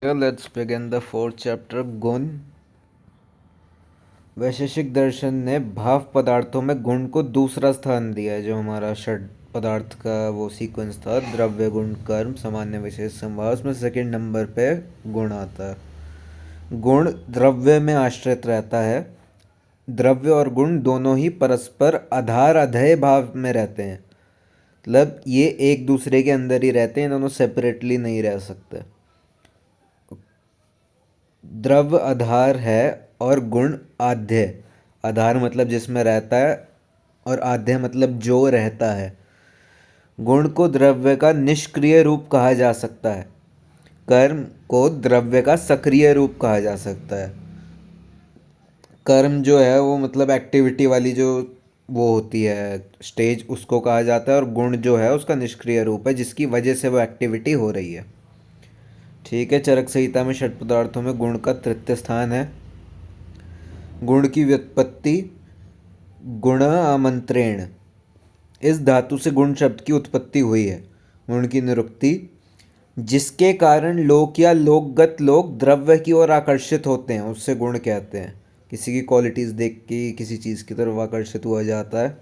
Let's begin the fourth chapter. गुण। वैशेषिक दर्शन ने भाव पदार्थों में गुण को दूसरा स्थान दिया है। जो हमारा षड पदार्थ का वो सीक्वेंस था, द्रव्य गुण कर्म सामान्य विशेष संभाव, उसमें सेकंड नंबर पे गुण आता है। गुण द्रव्य में आश्रित रहता है। द्रव्य और गुण दोनों ही परस्पर आधार अधेय भाव में रहते हैं, मतलब ये एक दूसरे के अंदर ही रहते हैं, दोनों सेपरेटली नहीं रह सकते। द्रव्य आधार है और गुण आध्य। आधार मतलब जिसमें रहता है और आध्य मतलब जो रहता है। गुण को द्रव्य का निष्क्रिय रूप कहा जा सकता है, कर्म को द्रव्य का सक्रिय रूप कहा जा सकता है। कर्म जो है वो मतलब एक्टिविटी वाली जो वो होती है स्टेज, उसको कहा जाता है, और गुण जो है उसका निष्क्रिय रूप है जिसकी वजह से वो एक्टिविटी हो रही है। ठीक है। चरक संहिता में षट पदार्थों में गुण का तृतीय स्थान है। गुण की व्युत्पत्ति गुण आमंत्रेण, इस धातु से गुण शब्द की उत्पत्ति हुई है। गुण की निरुक्ति, जिसके कारण लोक या लोकगत लोग द्रव्य की ओर आकर्षित होते हैं उससे गुण कहते हैं। किसी की क्वालिटीज़ देख के किसी चीज़ की तरफ आकर्षित हुआ जाता है,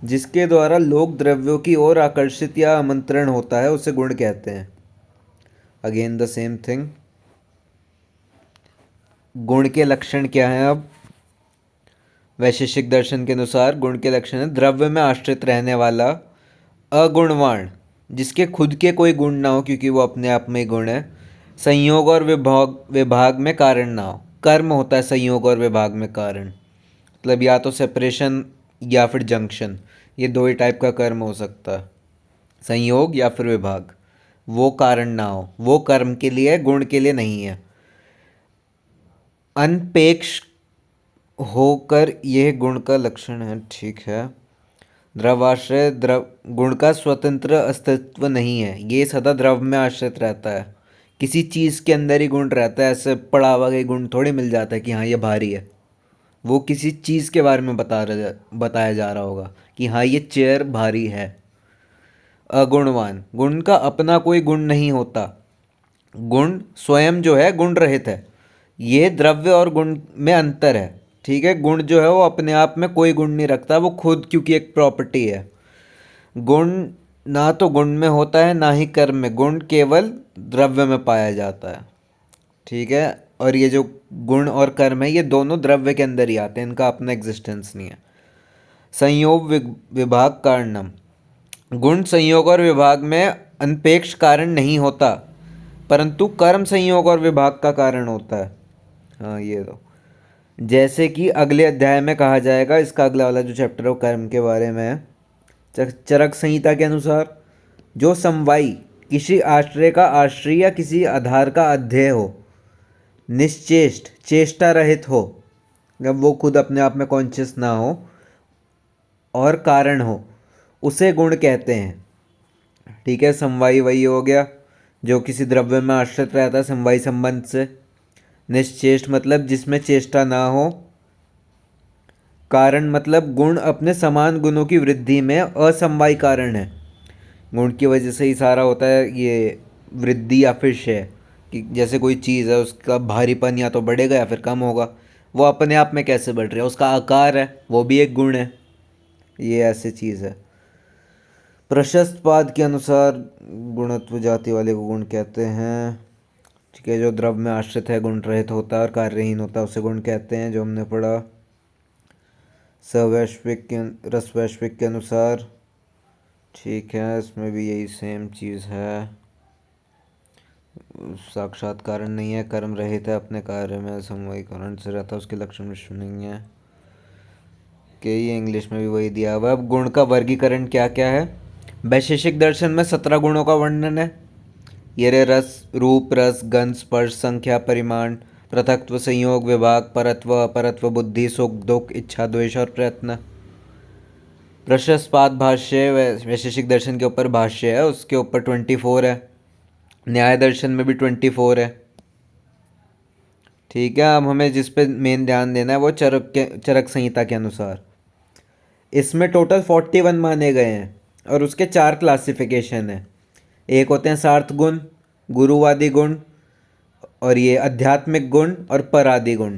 जिसके द्वारा लोक द्रव्यों की ओर आकर्षित या आमंत्रण होता है उसे गुण कहते हैं। Again the same thing. गुण के लक्षण क्या हैं अब? वैशेषिक दर्शन के अनुसार गुण के लक्षण है द्रव्य में आश्रित रहने वाला, अगुणवाण, जिसके खुद के कोई गुण ना हो क्योंकि वो अपने आप में ही गुण है, संयोग और विभाग में कारण ना हो। कर्म होता है संयोग और विभाग में कारण, मतलब या तो सेपरेशन या फिर जंक्शन, ये दो ही टाइप का कर्म हो सकता है, संयोग या फिर विभाग। वो कारण ना हो, वो कर्म के लिए है, गुण के लिए नहीं है। अनपेक्ष होकर यह गुण का लक्षण है। ठीक है। द्रवाश्रय द्रव, गुण का स्वतंत्र अस्तित्व नहीं है, ये सदा द्रव में आश्रित रहता है। किसी चीज़ के अंदर ही गुण रहता है, ऐसे पड़ा हुआ के गुण थोड़ी मिल जाता है कि हाँ ये भारी है। वो किसी चीज़ के बारे में बताया जा रहा होगा कि हाँ ये चेयर भारी है। अगुणवान, गुण का अपना कोई गुण नहीं होता। गुण स्वयं जो है गुण रहित है। ये द्रव्य और गुण में अंतर है। ठीक है। गुण जो है वो अपने आप में कोई गुण नहीं रखता, वो खुद क्योंकि एक प्रॉपर्टी है। गुण ना तो गुण में होता है ना ही कर्म में, गुण केवल द्रव्य में पाया जाता है। ठीक है। और ये जो गुण और कर्म है ये दोनों द्रव्य के अंदर ही आते हैं, इनका अपना एग्जिस्टेंस नहीं है। संयोग विभाग कारणम, गुण संयोग और विभाग में अनपेक्ष कारण नहीं होता, परंतु कर्म संयोग और विभाग का कारण होता है। हाँ ये तो जैसे कि अगले अध्याय में कहा जाएगा, इसका अगला वाला जो चैप्टर है वो कर्म के बारे में है। चरक संहिता के अनुसार जो समवायी किसी आश्रय का आश्रय या किसी आधार का अध्यय हो, निश्चेष्ट चेष्टा रहित हो, जब वो खुद अपने आप में कॉन्शियस ना हो और कारण हो, उसे गुण कहते हैं। ठीक है। समवायी वही हो गया जो किसी द्रव्य में आश्रित रहता है समवायी संबंध से। निश्चेष्ट मतलब जिसमें चेष्टा ना हो। कारण मतलब गुण अपने समान गुणों की वृद्धि में असमवायी कारण है। गुण की वजह से ही सारा होता है ये वृद्धि या फिर क्षय, कि जैसे कोई चीज़ है उसका भारीपन या तो बढ़ेगा या फिर कम होगा। वो अपने आप में कैसे बढ़ रहा है, उसका आकार है, वो भी एक गुण है। ये ऐसी चीज़ है। प्रशस्त पाद के अनुसार गुणत्व जाति वाले को गुण कहते हैं। ठीक है। जो द्रव्य में आश्रित है, गुण रहित होता है और कार्यहीन होता है उसे गुण कहते हैं, जो हमने पढ़ा। सवैश्विक के रसवैश्विक के अनुसार, ठीक है, इसमें भी यही सेम चीज़ है। साक्षात कारण नहीं है, कर्म रहित है, अपने कार्य में समवायी कारण से रहता है, उसके लक्षण विश्व नहीं है। कि ये इंग्लिश में भी वही दिया हुआ है। अब गुण का वर्गीकरण क्या क्या है? वैशेषिक दर्शन में 17 गुणों का वर्णन है। ये रहे रस, रूप, रस, गंध, स्पर्श, संख्या, परिमाण, पृथक्त्व, संयोग, विभाग, परत्व, अपरत्व, बुद्धि, सुख, दुख, इच्छा, द्वेष और प्रयत्न। प्रशस्पाद भाष्य वैशेषिक दर्शन के ऊपर भाष्य है, उसके ऊपर 24 है। न्याय दर्शन में भी 24 है। ठीक है। अब हमें जिस पे मेन ध्यान देना है वो चरक संहिता के अनुसार इसमें टोटल 41 माने गए हैं और उसके 4 क्लासिफिकेशन है। एक होते हैं सार्थ गुण, गुरुवादी गुण, और ये आध्यात्मिक गुण और पर आदि गुण।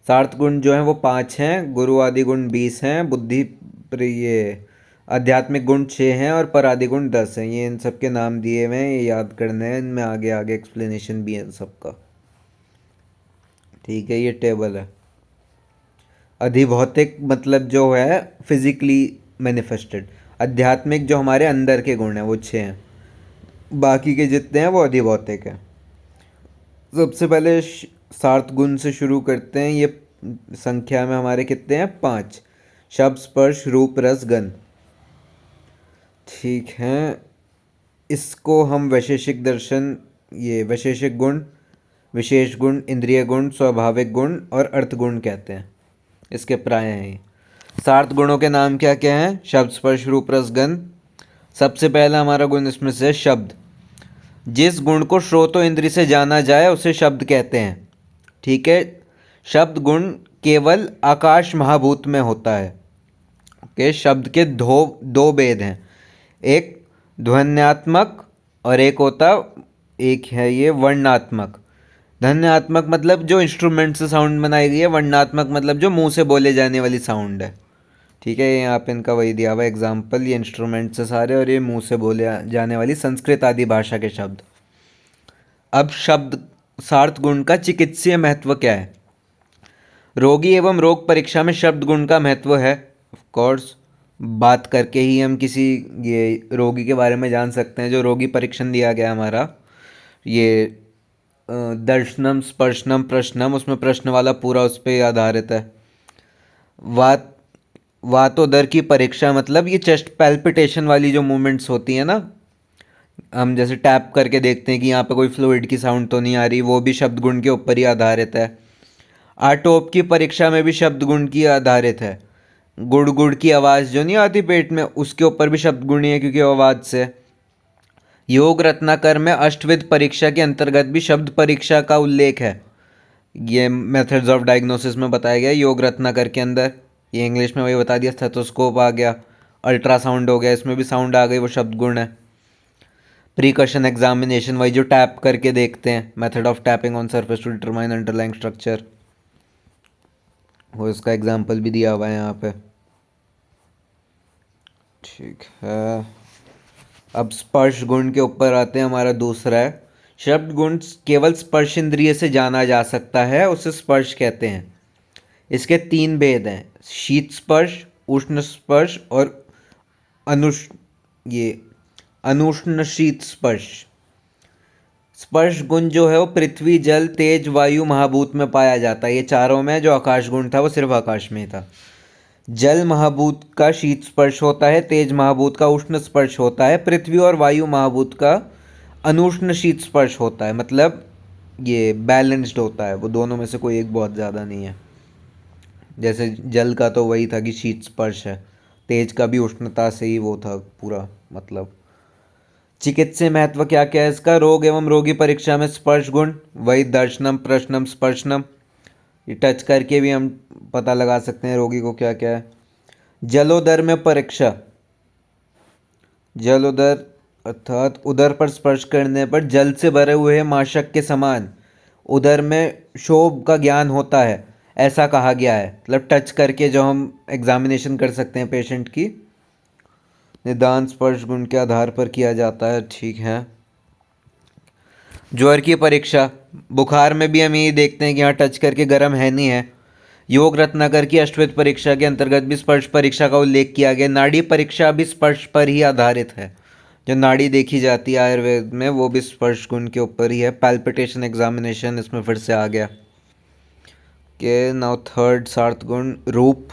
सार्थ गुण जो हैं वो 5 हैं, गुरु आदि गुण 20 हैं, बुद्धि ये आध्यात्मिक गुण 6 हैं और पर आदि गुण 10 हैं। ये इन सब के नाम दिए हुए हैं, ये याद करने हैं, इनमें आगे आगे एक्सप्लेनेशन भी है इन सबका। ठीक है, ये टेबल है। अधिभौतिक मतलब जो है फिजिकली मैनिफेस्टेड। आध्यात्मिक जो हमारे अंदर के गुण हैं वो 6 हैं, बाकी के जितने हैं वो अधिभौतिक हैं। सबसे पहले सार्थ गुण से शुरू करते हैं। ये संख्या में हमारे कितने हैं? 5। शब्द, स्पर्श, रूप, रस, गंध। ठीक है, इसको हम वैशेषिक दर्शन, ये वैशेषिक गुण, विशेष गुण, इंद्रिय गुण, स्वाभाविक गुण और अर्थ गुण कहते हैं। इसके प्राय हैं ये। सार्थ गुणों के नाम क्या क्या हैं? शब्द, स्पर्श, रूप, रस, गंध। सबसे पहला हमारा गुण इसमें से शब्द। जिस गुण को श्रोतो इंद्री से जाना जाए उसे शब्द कहते हैं। ठीक है, शब्द गुण केवल आकाश महाभूत में होता है। ओके, शब्द के दो भेद हैं, एक ध्वन्यात्मक और एक है ये वर्णात्मक। ध्वन्यात्मक मतलब जो इंस्ट्रूमेंट से साउंड बनाई गई है, वर्णात्मक मतलब जो मुंह से बोले जाने वाली साउंड है। ठीक है, यहाँ पे इनका वही दिया हुआ एग्जाम्पल, ये इंस्ट्रूमेंट से सारे और ये मुंह से बोले जाने वाली संस्कृत आदि भाषा के शब्द। अब शब्द सार्थ गुण का चिकित्सीय महत्व क्या है? रोगी एवं रोग परीक्षा में शब्द गुण का महत्व है। ऑफ कोर्स, बात करके ही हम किसी ये रोगी के बारे में जान सकते हैं। जो रोगी परीक्षण दिया गया हमारा, ये दर्शनम, स्पर्शनम, प्रश्नम, उसमें प्रश्न वाला पूरा उस पर आधारित है। वात वातोदर की परीक्षा मतलब ये चेस्ट पैल्पिटेशन वाली जो मूवमेंट्स होती हैं ना, हम जैसे टैप करके देखते हैं कि यहाँ पे कोई फ्लूइड की साउंड तो नहीं आ रही, वो भी शब्द गुण के ऊपर ही आधारित है। आटोप की परीक्षा में भी शब्द गुण की आधारित है। गुड़ गुड़ की आवाज़ जो नहीं आती पेट में, उसके ऊपर भी शब्द गुण ही है क्योंकि आवाज़ से। योग रत्नाकर में अष्टविध परीक्षा के अंतर्गत भी शब्द परीक्षा का उल्लेख है। ये मेथड्स ऑफ डायग्नोसिस में बताया गया योग रत्नाकर के अंदर। ये इंग्लिश में वही बता दिया, स्टेथोस्कोप आ गया, अल्ट्रासाउंड हो गया, इसमें भी साउंड आ गई, वो शब्द गुण है। प्रीकशन एग्जामिनेशन, वही जो टैप करके देखते हैं, method of tapping on surface to determine underlying structure, वो इसका एग्जाम्पल भी दिया हुआ है यहाँ पे। ठीक है, अब स्पर्श गुण के ऊपर आते हैं। हमारा दूसरा है शब्द गुण केवल स्पर्श इंद्रिय से जाना जा सकता है, उसे स्पर्श कहते हैं। इसके 3 भेद हैं, शीत स्पर्श, उष्ण स्पर्श और अनुष्ण शीत स्पर्श। स्पर्श गुण जो है वो पृथ्वी, जल, तेज, वायु, महाभूत में पाया जाता है। ये चारों में जो आकाश गुण था वो सिर्फ आकाश में ही था। जल महाभूत का शीत स्पर्श होता है, तेज महाभूत का उष्ण स्पर्श होता है, पृथ्वी और वायु महाभूत का अनुष्ण शीत स्पर्श होता है। मतलब ये बैलेंस्ड होता है, वो दोनों में से कोई एक बहुत ज़्यादा नहीं है। जैसे जल का तो वही था कि शीत स्पर्श है, तेज का भी उष्णता से ही वो था पूरा। मतलब चिकित्सीय महत्व क्या क्या है इसका? रोग एवं रोगी परीक्षा में स्पर्श गुण, वही दर्शनम, प्रश्नम, स्पर्शनम, ये टच करके भी हम पता लगा सकते हैं रोगी को क्या क्या है। जलोदर में परीक्षा, जलोदर अर्थात उदर पर स्पर्श करने पर जल से भरे हुए माशक के समान उदर में शोभ का ज्ञान होता है, ऐसा कहा गया है। मतलब टच करके जो हम एग्जामिनेशन कर सकते हैं पेशेंट की, निदान स्पर्श गुण के आधार पर किया जाता है। ठीक है, ज्वर की परीक्षा, बुखार में भी हम यही देखते हैं कि यहाँ टच करके गर्म है नहीं है। योग रत्नाकर की अष्टविध परीक्षा के अंतर्गत भी स्पर्श परीक्षा का उल्लेख किया गया। नाड़ी परीक्षा भी स्पर्श पर ही आधारित है। जो नाड़ी देखी जाती है आयुर्वेद में वो भी स्पर्श गुण के ऊपर ही है। पैल्पिटेशन एग्जामिनेशन इसमें फिर से आ गया। के नाउ थर्ड सार्थ गुण, रूप।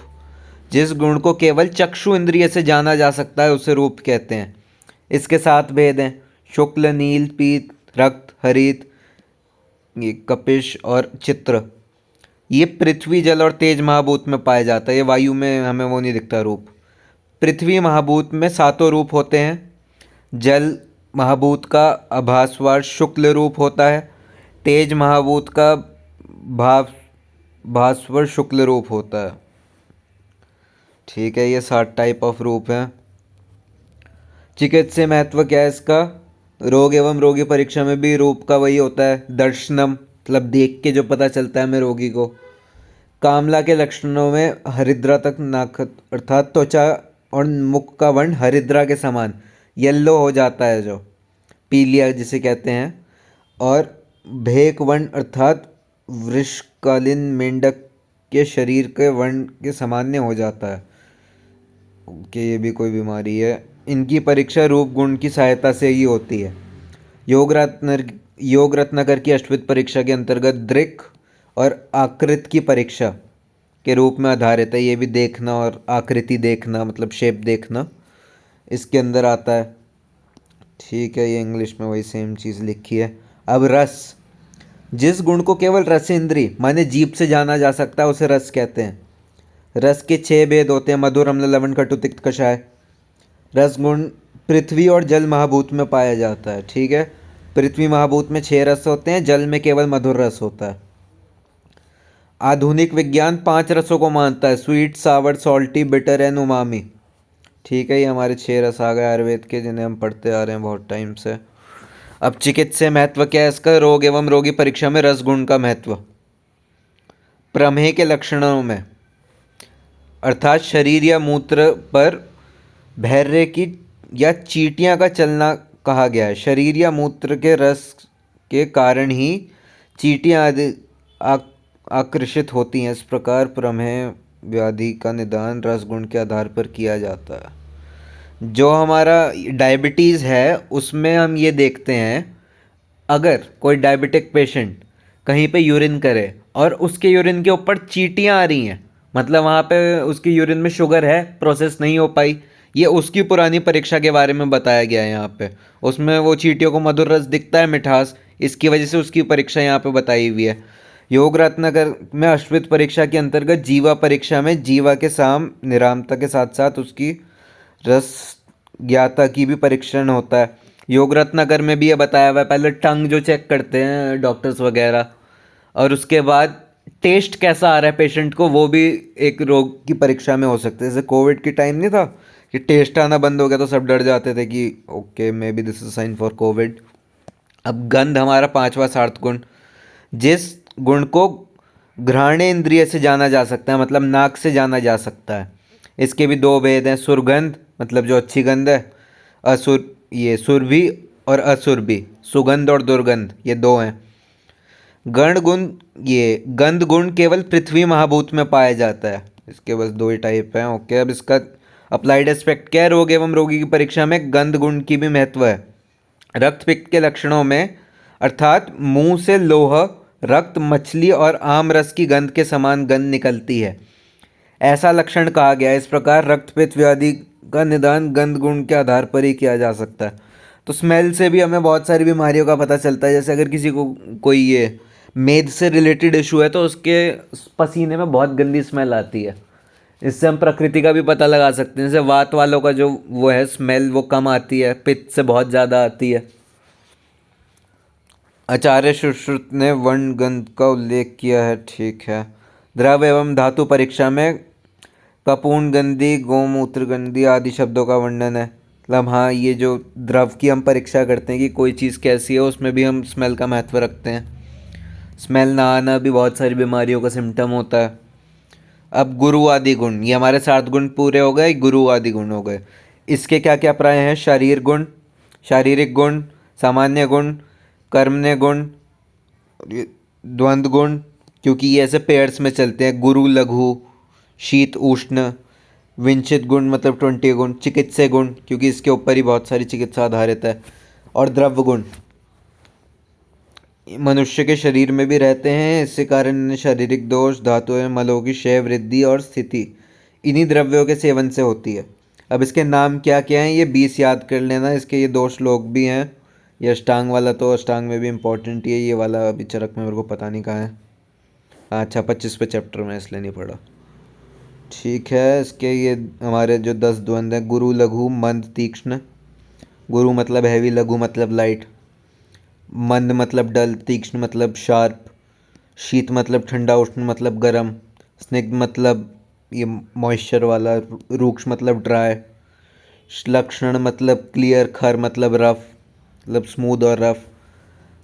जिस गुण को केवल चक्षु इंद्रिय से जाना जा सकता है उसे रूप कहते हैं। इसके 7 भेद हैं, शुक्ल, नील, पीत, रक्त, हरित, ये कपिश और चित्र। ये पृथ्वी, जल और तेज महाभूत में पाया जाता है। ये वायु में हमें वो नहीं दिखता रूप। पृथ्वी महाभूत में 7 रूप होते हैं। जल महाभूत का आभासवार शुक्ल रूप होता है। तेज महाभूत का भास्वर शुक्ल रूप होता है। ठीक है, ये 7 टाइप ऑफ रूप हैं। चिकित्सीय महत्व क्या है इसका? रोग एवं रोगी परीक्षा में भी रूप का वही होता है, दर्शनम, मतलब देख के जो पता चलता है हमें रोगी को। कामला के लक्षणों में हरिद्रा तक नाक अर्थात त्वचा और मुख का वर्ण हरिद्रा के समान येलो हो जाता है, जो पीलिया जिसे कहते हैं। और भेक वर्ण अर्थात वृषकालीन मेंढक के शरीर के वर्ण के सामान्य हो जाता है कि ये भी कोई बीमारी है। इनकी परीक्षा रूप गुण की सहायता से ही होती है। योग रत्नाकर की अश्वत्थ परीक्षा के अंतर्गत दृक् और आकृत की परीक्षा के रूप में आधारित है। ये भी देखना और आकृति देखना मतलब शेप देखना इसके अंदर आता है। ठीक है, ये इंग्लिश में वही सेम चीज़ लिखी है। अब रस, जिस गुण को केवल रस इंद्री माने जीभ से जाना जा सकता है उसे रस कहते हैं। रस के 6 भेद होते हैं: मधुर, अम्ल, लवण, खटु, तिक्त, कषाय। रस गुण पृथ्वी और जल महाभूत में पाया जाता है। ठीक है, पृथ्वी महाभूत में 6 रस होते हैं, जल में केवल मधुर रस होता है। आधुनिक विज्ञान 5 रसों को मानता है: sweet, sour, salty, bitter and umami. ठीक है, ये हमारे 6 रस आ गए आयुर्वेद के, जिन्हें हम पढ़ते आ रहे हैं बहुत टाइम से। अब चिकित्सीय महत्व क्या है इसका? रोग एवं रोगी परीक्षा में रस गुण का महत्व। प्रमेह के लक्षणों में अर्थात शरीर या मूत्र पर बहरे की या चींटियां का चलना कहा गया है। शरीर या मूत्र के रस के कारण ही चींटियां आदि आकर्षित होती हैं। इस प्रकार प्रमेह व्याधि का निदान रस गुण के आधार पर किया जाता है। जो हमारा डायबिटीज़ है उसमें हम ये देखते हैं, अगर कोई डायबिटिक पेशेंट कहीं पे यूरिन करे और उसके यूरिन के ऊपर चींटियां आ रही हैं, मतलब वहाँ पे उसकी यूरिन में शुगर है, प्रोसेस नहीं हो पाई। ये उसकी पुरानी परीक्षा के बारे में बताया गया है यहाँ पे। उसमें वो चींटियों को मधुर रस दिखता है, मिठास, इसकी वजह से उसकी परीक्षा यहाँ पे बताई हुई है। योग रत्नाकर में अश्वत्थ परीक्षा के अंतर्गत जीवा परीक्षा में जीवा के साम निरामता के साथ साथ उसकी रस ज्ञाता की भी परीक्षण होता है। योग रत्नाकर में भी ये बताया हुआ है, पहले टंग जो चेक करते हैं डॉक्टर्स वगैरह, और उसके बाद टेस्ट कैसा आ रहा है पेशेंट को, वो भी एक रोग की परीक्षा में हो सकता है। जैसे कोविड की टाइम नहीं था कि टेस्ट आना बंद हो गया तो सब डर जाते थे कि okay may be this is sine for Covid. अब गंध हमारा 5वां सार्थ गुण, जिस गुण को घ्राणेन्द्रिय से जाना जा सकता है, मतलब नाक से जाना जा सकता है। इसके भी 2 भेद हैं: सुरगंध मतलब जो अच्छी गंध है, ये सुरभि और असुरभि, सुगंध और दुर्गंध, ये 2 हैं। गण गुण, ये गंध गुण केवल पृथ्वी महाभूत में पाया जाता है। इसके बस 2 ही टाइप हैं। ओके, अब इसका अप्लाइड एस्पेक्ट क्या है? रोग एवं रोगी की परीक्षा में गंध गुण की भी महत्व है। रक्त पित्त के लक्षणों में अर्थात मुंह से लोह, रक्त, मछली और आम रस की गंध के समान गंध निकलती है, ऐसा लक्षण कहा गया है। इस प्रकार रक्त पित्त व्याधि का निदान गंध गुण के आधार पर ही किया जा सकता है। तो स्मेल से भी हमें बहुत सारी बीमारियों का पता चलता है। जैसे अगर किसी को कोई ये मेद से रिलेटेड इशू है तो उसके पसीने में बहुत गंदी स्मेल आती है। इससे हम प्रकृति का भी पता लगा सकते हैं। जैसे वात वालों का जो वो है स्मेल वो कम आती है, पित्त से बहुत ज़्यादा आती है। आचार्य सुश्रुत ने वर्ण गंध का उल्लेख किया है। ठीक है, द्रव एवं धातु परीक्षा में कपून गंधी, गोमूत्र गंधी आदि शब्दों का वर्णन है। मतलब हाँ, ये जो द्रव की हम परीक्षा करते हैं कि कोई चीज़ कैसी है, उसमें भी हम स्मेल का महत्व रखते हैं। स्मेल ना आना भी बहुत सारी बीमारियों का सिम्टम होता है। अब गुरु आदि गुण, ये हमारे 7 गुण पूरे हो गए, गुरु आदि गुण हो गए। इसके क्या क्या प्राय हैं? शारीर गुण, शारीरिक गुण, सामान्य गुण, कर्मण्य गुण, द्वंद्व गुण, क्योंकि ये ऐसे पेयर्स में चलते हैं। गुरु, लघु, शीत, उष्ण, विंशित गुण मतलब 20 गुण, चिकित्सीय गुण क्योंकि इसके ऊपर ही बहुत सारी चिकित्सा आधारित है, और द्रव्य गुण मनुष्य के शरीर में भी रहते हैं। इसके कारण शारीरिक दोष, धातु एवं मलों की क्षय, वृद्धि और स्थिति इन्हीं द्रव्यों के सेवन से होती है। अब इसके नाम क्या क्या हैं ये 20 याद कर लेना। इसके ये 2 श्लोक भी हैं। ये अष्टांग वाला तो अष्टांग में भी इम्पोर्टेंट ही है, ये वाला अभी चरक में मेरे को पता नहीं कहाँ है। अच्छा, 25वें चैप्टर में, इसलिए नहीं पढ़ा। ठीक है, इसके ये हमारे जो 10 द्वंद्व हैं: गुरु, लघु, मंद, तीक्ष्ण। गुरु मतलब हैवी, लघु मतलब लाइट, मंद मतलब डल, तीक्ष्ण मतलब शार्प, शीत मतलब ठंडा, उष्ण मतलब गर्म, स्निग्ध मतलब ये मॉइस्चर वाला, रूक्ष मतलब ड्राई, श्लक्षण मतलब क्लियर, खर मतलब रफ मतलब स्मूथ और रफ,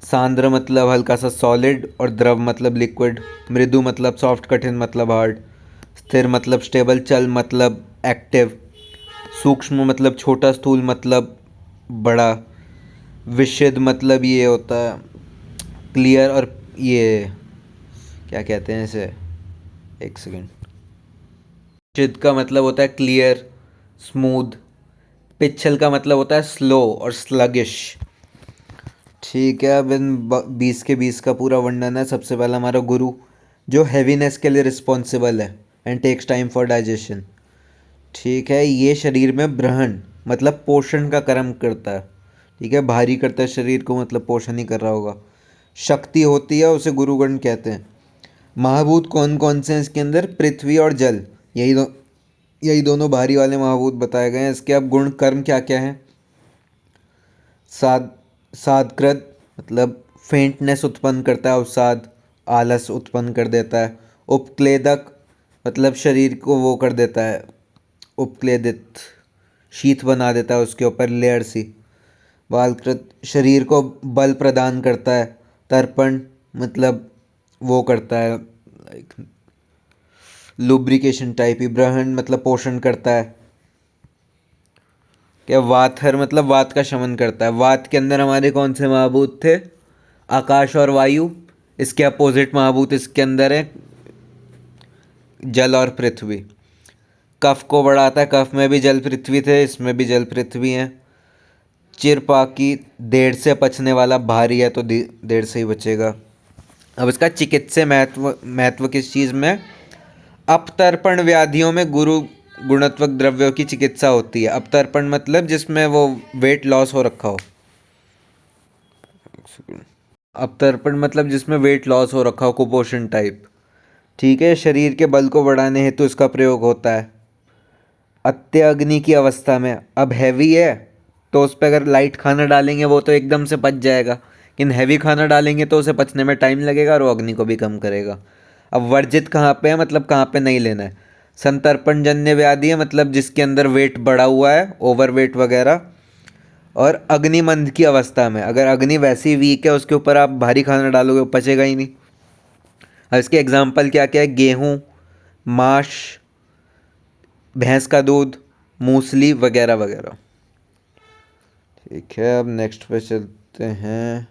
सांद्र मतलब हल्का सा सॉलिड और द्रव मतलब लिक्विड। मृदु मतलब सॉफ्ट, कठिन मतलब हार्ड। स्थिर मतलब स्टेबल, चल मतलब एक्टिव। सूक्ष्म मतलब छोटा, स्थूल मतलब बड़ा। विशुद्ध मतलब ये होता है क्लियर, और ये क्या कहते हैं इसे, एक सेकेंड। विशुद्ध का मतलब होता है क्लियर, स्मूथ। पिच्छल का मतलब होता है स्लो और स्लगिश। ठीक है, अब इन 20 के 20 का पूरा वर्णन है। सबसे पहला हमारा गुरु, जो हैवीनेस के लिए रिस्पॉन्सिबल है and takes time for digestion. ठीक है, ये शरीर में ब्रहण मतलब पोषण का कर्म करता है। ठीक है, भारी करता है शरीर को, मतलब पोषण ही कर रहा होगा। शक्ति होती है, उसे गुरुगण कहते हैं। महाभूत कौन कौन से हैं इसके अंदर? पृथ्वी और जल, यही दोनों भारी वाले महाभूत बताए गए हैं। इसके अब गुण कर्म क्या क्या हैं? साध साधकृत मतलब फेंटनेस उत्पन्न करता है, अवसाद, आलस उत्पन्न कर देता है। उपक्लेदक मतलब शरीर को वो कर देता है, उपक्लेदित, शीत बना देता है उसके ऊपर लेयर सी। बालकृत शरीर को बल प्रदान करता है। तर्पण मतलब वो करता है, लाइक लुब्रिकेशन टाइप ही। ब्रहण मतलब पोषण करता है। क्या वाथर मतलब वात का शमन करता है। वात के अंदर हमारे कौन से महाभूत थे? आकाश और वायु। इसके अपोजिट महाभूत इसके अंदर है जल और पृथ्वी। कफ को बढ़ाता है, कफ में भी जल पृथ्वी थे, इसमें भी जल पृथ्वी है। चिरपाकी देर से पचने वाला, भारी है तो देर से ही बचेगा। अब इसका चिकित्सीय महत्व महत्व किस चीज़ में? अपतर्पण व्याधियों में गुरु गुणत्वक द्रव्यों की चिकित्सा होती है। अपतर्पण मतलब जिसमें वो वेट लॉस हो रखा हो। अपतर्पण मतलब जिसमें वेट लॉस हो रखा हो, कुपोषण टाइप। ठीक है, शरीर के बल को बढ़ाने हेतु इसका प्रयोग होता है। अत्यग्नि की अवस्था में, अब हैवी है तो उस पर अगर लाइट खाना डालेंगे वो तो एकदम से पच जाएगा, लेकिन हैवी खाना डालेंगे तो उसे पचने में टाइम लगेगा और वो अग्नि को भी कम करेगा। अब वर्जित कहाँ पे है, मतलब कहाँ पे नहीं लेना है। संतर्पण जन्य व्याधि है, मतलब जिसके अंदर वेट बढ़ा हुआ है, ओवर वेट वगैरह। और अग्निमंद की अवस्था में, अगर अग्नि वैसी वीक है उसके ऊपर आप भारी खाना डालोगे वो पचेगा ही नहीं। अब इसके एग्जाम्पल क्या क्या है? गेहूँ, माश, भैंस का दूध, मूसली वगैरह वगैरह। ठीक है, अब नेक्स्ट पे चलते हैं।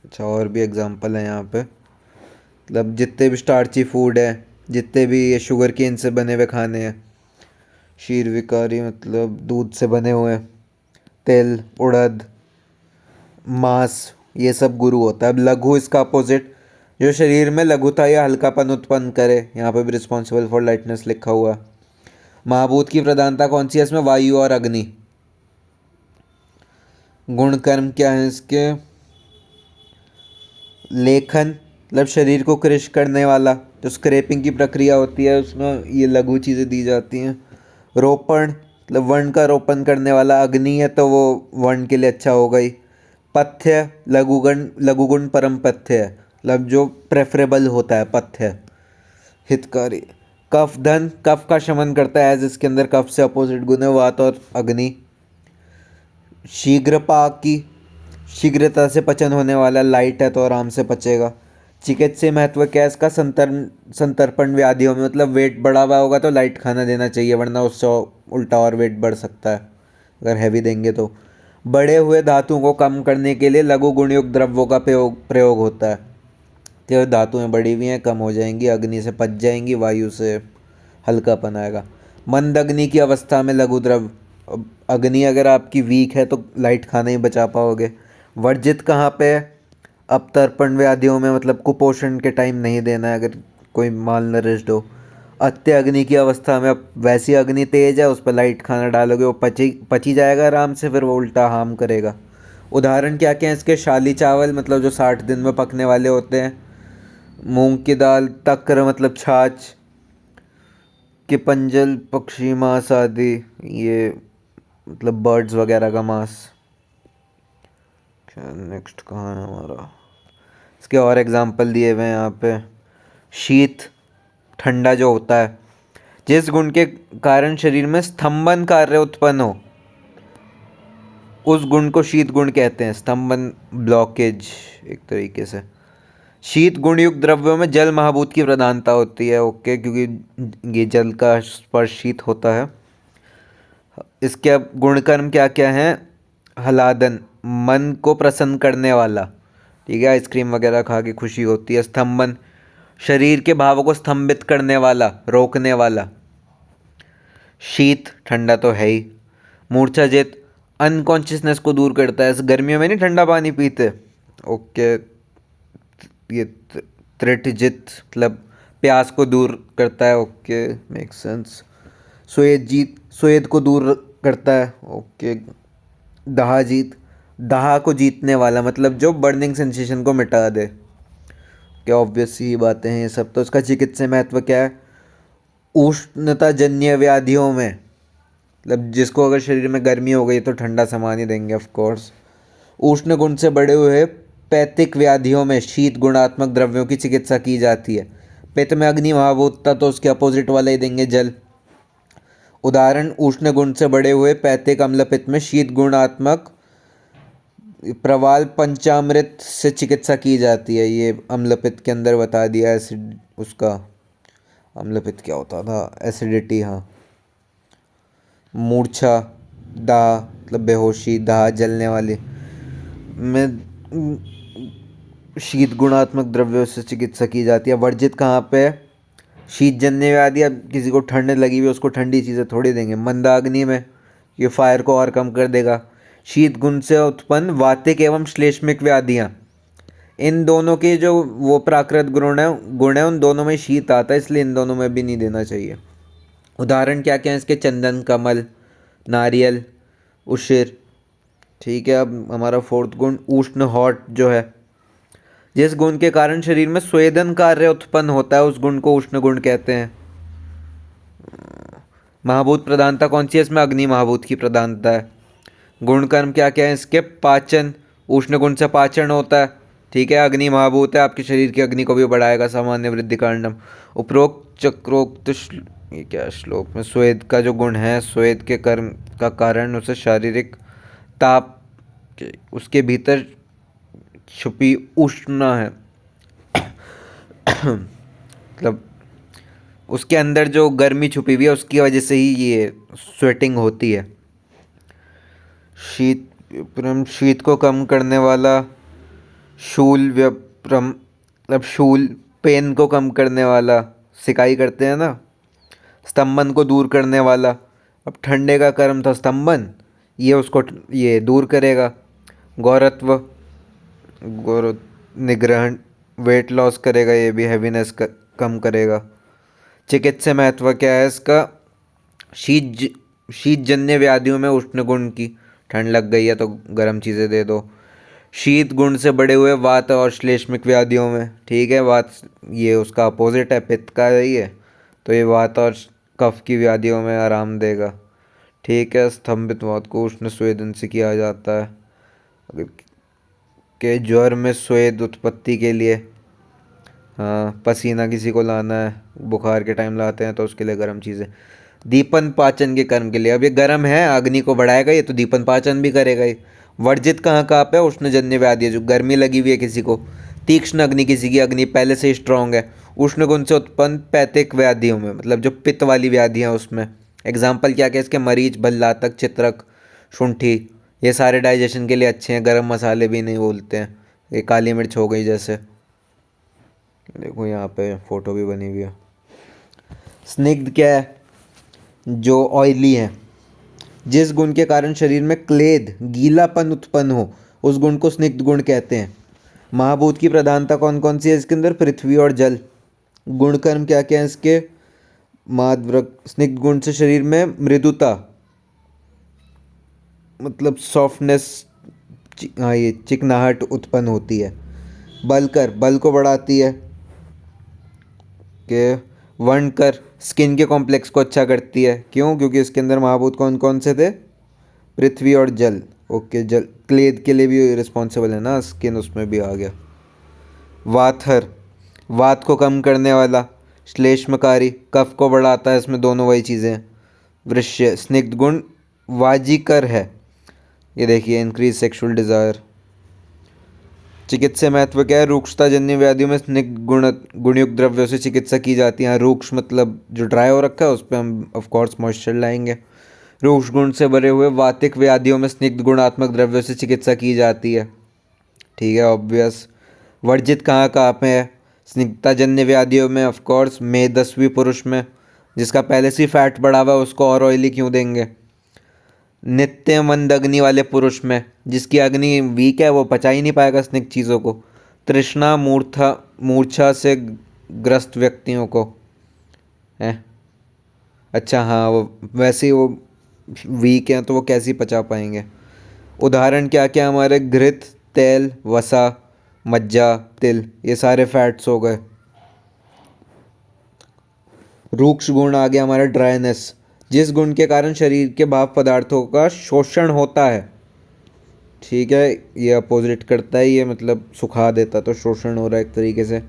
अच्छा, और भी एग्जांपल हैं यहाँ पे, मतलब जितने भी स्टार्ची फूड है, जितने भी ये शुगर केन से बने हुए खाने हैं। शीर विकारी मतलब दूध से बने हुए। तिल, उड़द, मांस, ये सब गुरु होता है। अब लघु इसका अपोजिट, जो शरीर में लघुता या हल्कापन उत्पन्न करे। यहाँ पे भी रिस्पॉन्सिबल फॉर लाइटनेस लिखा हुआ है। महाभूत की प्रधानता कौन सी है इसमें? वायु और अग्नि। गुण कर्म क्या है इसके? लेखन मतलब शरीर को क्रश करने वाला, जो स्क्रैपिंग की प्रक्रिया होती है उसमें ये लघु चीज़ें दी जाती हैं। रोपण मतलब वर्ण का रोपण करने वाला, अग्नि है तो वो वर्ण के लिए अच्छा होगा ही। पथ्य लघुगुण परम पथ्य है, मतलब जो प्रेफरेबल होता है पथ्य। हितकारी। कफ धन कफ का शमन करता है, एज इसके अंदर कफ से अपोजिट गुण है वात और अग्नि। शीघ्रपाकी शीघ्रता से पचन होने वाला, लाइट है तो आराम से पचेगा। चिकित्सीय महत्व क्या है इसका? संतर्पण व्याधियों में, मतलब वेट बढ़ा हुआ होगा तो लाइट खाना देना चाहिए, वरना उससे उल्टा और वेट बढ़ सकता है अगर हैवी देंगे तो। बढ़े हुए धातुओं को कम करने के लिए लघु गुणयुक्त द्रव्यों का प्रयोग होता है। तो धातुएं बढ़ी हुई हैं, कम हो जाएंगी, अग्नि से पच जाएंगी, वायु से हल्कापन आएगा। मंद अग्नि की अवस्था में लघु द्रव। अग्नि अगर आपकी वीक है तो लाइट खाना ही बचा पाओगे। वर्जित कहाँ पे है? अपतर्पण व्याधियों में, मतलब कुपोषण के टाइम नहीं देना है अगर कोई माल नरिश्ड हो। अत्य अग्नि की अवस्था में, अब वैसी अग्नि तेज है उस पर लाइट खाना डालोगे वो पची जाएगा आराम से, फिर वो उल्टा हार्म करेगा। उदाहरण क्या क्या है इसके? शाली चावल मतलब जो 60 दिन में पकने वाले होते हैं। मूंग की दाल। तक्र मतलब छाछ। किपंजल पक्षी मांस आदि, ये मतलब बर्ड्स वगैरह का मांस। क्या नेक्स्ट कहाँ है हमारा? इसके और एग्जांपल दिए हुए हैं यहाँ पे। शीत ठंडा जो होता है, जिस गुण के कारण शरीर में स्तंभन कार्य उत्पन्न हो। उस गुण को शीत गुण कहते हैं, स्तंभन, ब्लॉकेज एक तरीके से। शीत गुणयुक्त द्रव्यों में जल महाभूत की प्रधानता होती है, ओके, क्योंकि ये जल का स्पर्श शीत होता है। इसके अब गुणकर्म क्या क्या हैं? हलादन, मन को प्रसन्न करने वाला, ठीक है, आइसक्रीम वगैरह खा के खुशी होती है। स्तंभन, शरीर के भावों को स्तंभित करने वाला, रोकने वाला। शीत, ठंडा तो है ही। मूर्छाजित, अनकॉन्शियसनेस को दूर करता है। गर्मियों में नहीं ठंडा पानी पीते, ओके। ये त्रिठजित मतलब प्यास को दूर करता है, ओके, मेक सेंस। स्वेदजीत, स्वेद को दूर करता है, ओके। दाहजीत, दाह को जीतने वाला, मतलब जो बर्निंग सेंसेशन को मिटा दे। क्या ऑब्वियस ही बातें हैं ये सब। तो इसका चिकित्सीय महत्व क्या है? उष्णता जन्य व्याधियों में, मतलब जिसको अगर शरीर में गर्मी हो गई तो ठंडा सामान ही देंगे ऑफ कोर्स। उष्ण गुण से बढ़े हुए पैतिक व्याधियों में शीत गुणात्मक द्रव्यों की चिकित्सा की जाती है। पित्त में अग्नि महाभूत था तो उसके अपोजिट वाला ही देंगे, जल। उदाहरण, उष्ण गुण से बढ़े हुए पैतिक अम्ल पित्त में शीत गुणात्मक प्रवाल पंचामृत से चिकित्सा की जाती है। ये अम्ल पित्त के अंदर बता दिया, एसिड उसका। अम्ल पित्त क्या होता था? एसिडिटी, हाँ। मूर्छा, दाह मतलब बेहोशी, दाह जलने वाली में शीत गुणात्मक द्रव्यों से चिकित्सा की जाती है। वर्जित कहाँ पे है? शीत जन्य व्याधि। अब किसी को ठंड लगी हुई उसको ठंडी चीज़ें थोड़ी देंगे। मंदाग्नि में ये फायर को और कम कर देगा। शीत गुण से उत्पन्न वातिक एवं श्लेष्मिक व्याधियाँ, इन दोनों के जो वो प्राकृत गुण है उन दोनों में शीत आता है, इसलिए इन दोनों में भी नहीं देना चाहिए। उदाहरण क्या क्या है इसके? चंदन, कमल, नारियल, उशिर, ठीक है। अब हमारा फोर्थ गुण उष्ण, हॉट जो है, जिस गुण के कारण शरीर में स्वेदन कार्य उत्पन्न होता है उस गुण को उष्ण गुण कहते हैं। महाभूत प्रधानता कौन सी है इसमें? अग्नि महाभूत की प्रधानता है। गुण कर्म क्या क्या है इसके? पाचन, उष्ण गुण से पाचन होता है, ठीक है। अग्नि महाभूत है, आपके शरीर की अग्नि को भी बढ़ाएगा, सामान्य वृद्धि कारणम। उपरोक्त चक्रोक्त ये क्या श्लोक में स्वेद का जो गुण है, स्वेद के कर्म का कारण उसे शारीरिक ताप उसके भीतर छुपी उष्णा है मतलब उसके अंदर जो गर्मी छुपी हुई है उसकी वजह से ही ये स्वेटिंग होती है। शीत विप्रम, शीत को कम करने वाला। शूल विप्रम मतलब शूल, पेन को कम करने वाला, सिकाई करते हैं ना। स्तंभन को दूर करने वाला, अब ठंडे का कर्म था स्तंभन, ये उसको ये दूर करेगा। गौरत्व, गौर निग्रहण, वेट लॉस करेगा, ये भी हैवीनेस कम करेगा। चिकित्सा महत्व क्या है इसका? शीत जन्य व्याधियों में उष्ण गुण की, ठंड लग गई है तो गर्म चीज़ें दे दो। शीत गुण से बढ़े हुए वात और श्लेष्मिक व्याधियों में, ठीक है, वात ये उसका अपोजिट है, पित्त का है ये, तो ये वात और कफ की व्याधियों में आराम देगा, ठीक है। स्तंभित वात को उष्ण स्वेदन से किया जाता है। अगर के ज्वर में स्वेद उत्पत्ति के लिए, हाँ, पसीना किसी को लाना है, बुखार के टाइम लाते हैं तो उसके लिए गर्म चीज़ें। दीपन पाचन के कर्म के लिए, अब ये गर्म है, अग्नि को बढ़ाएगा ये, तो दीपन पाचन भी करेगा ये। वर्जित कहाँ कहाँ पे? उष्णजन्य व्याधि, जो गर्मी लगी हुई है किसी को। तीक्ष्ण अग्नि, किसी की अग्नि पहले से ही स्ट्रांग है। उष्ण गुण से उत्पन्न पैतिक व्याधियों में, मतलब जो पित्त वाली व्याधियाँ उसमें। एग्जाम्पल क्या क्या इसके? मरीच, भल्लातक, चित्रक, शुंठी, ये सारे डाइजेशन के लिए अच्छे हैं। गरम मसाले भी नहीं बोलते हैं, ये काली मिर्च हो गई जैसे, देखो यहाँ पे फोटो भी बनी हुई है। स्निग्ध क्या है? जो ऑयली है, जिस गुण के कारण शरीर में क्लेद, गीलापन उत्पन्न हो उस गुण को स्निग्ध गुण कहते हैं। महाभूत की प्रधानता कौन कौन सी है इसके अंदर? पृथ्वी और जल। गुण कर्म क्या क्या है इसके? माद्रक, स्निग्ध गुण से शरीर में मृदुता मतलब सॉफ्टनेस, हाँ, ये चिकनाहट उत्पन्न होती है। बलकर, बल को बढ़ाती है। के वर्णकर, स्किन के कॉम्प्लेक्स को अच्छा करती है। क्यों? क्योंकि इसके अंदर महाभूत कौन कौन से थे? पृथ्वी और जल, ओके। जल क्लेद के लिए भी रिस्पॉन्सिबल है ना, स्किन उसमें भी आ गया। वाथर, वात को कम करने वाला। श्लेष्मकारी, कफ को बढ़ाता है, इसमें दोनों वही चीज़ें हैं। वृश्य, स्निग्ध गुण वाजीकर है, ये देखिए, इंक्रीज सेक्सुअल डिज़ायर। चिकित्सा महत्व क्या है? रूक्षता जन्य व्याधियों में स्निग्ध गुणयुक्त द्रव्यों से चिकित्सा की जाती है। रूक्ष मतलब जो ड्राई हो रखा है उस पर हम ऑफ कोर्स मॉइस्चर लाएंगे। रूक्ष गुण से भरे हुए वातिक व्याधियों में स्निग्ध गुणात्मक द्रव्यों से चिकित्सा की जाती है। ठीक है, ऑब्वियस। वर्जित कहाँ कहाँ पे है? स्निग्धता जन्य व्याधियों में ऑफ कोर्स मेदस्वी पुरुष में, जिसका पहले से ही फैट बढ़ा हुआ है उसको और ऑयली क्यों देंगे। नित्य मंद अग्नि वाले पुरुष में, जिसकी अग्नि वीक है, वो पचा ही नहीं पाएगा स्निग्ध चीज़ों को। तृष्णा मूर्छा से ग्रस्त व्यक्तियों को है। अच्छा हाँ, वो वैसे ही वो वीक हैं तो वो कैसे ही पचा पाएंगे। उदाहरण क्या क्या हमारे? घृत, तेल, वसा, मज्जा, तिल, ये सारे फैट्स हो गए। रूक्ष गुण आ गया हमारा ड्राइनेस, जिस गुण के कारण शरीर के भाप पदार्थों का शोषण होता है। ठीक है, ये अपोजिट करता है, ये मतलब सुखा देता, तो शोषण हो रहा है एक तरीके से।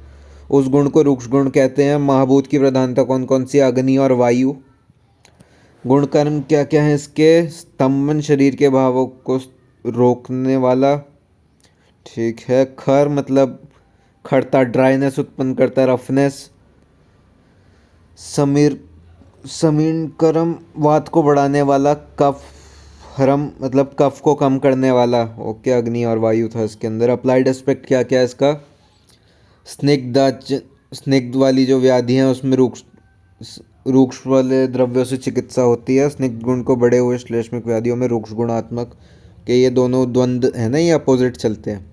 उस गुण को रूक्ष गुण कहते हैं। महाभूत की प्रधानता कौन कौन सी? अग्नि और वायु। गुण कर्म क्या क्या है इसके? स्तंभन, शरीर के भावों को रोकने वाला। ठीक है। खर मतलब खड़ता, ड्राइनेस उत्पन्न करता है, रफनेस। समीर समीन करम, वात को बढ़ाने वाला। कफ हरम मतलब कफ को कम करने वाला। ओके, अग्नि और वायु था इसके अंदर। अप्लाइड एस्पेक्ट क्या क्या है इसका? स्निग्ध वाली जो व्याधि हैं उसमें रूक्ष वाले द्रव्यों से चिकित्सा होती है। स्निग्ध गुण को बढ़े हुए श्लेष्मिक व्याधियों में रूक्ष गुणात्मक के, ये दोनों द्वंद्व है ना, ये अपोजिट चलते हैं।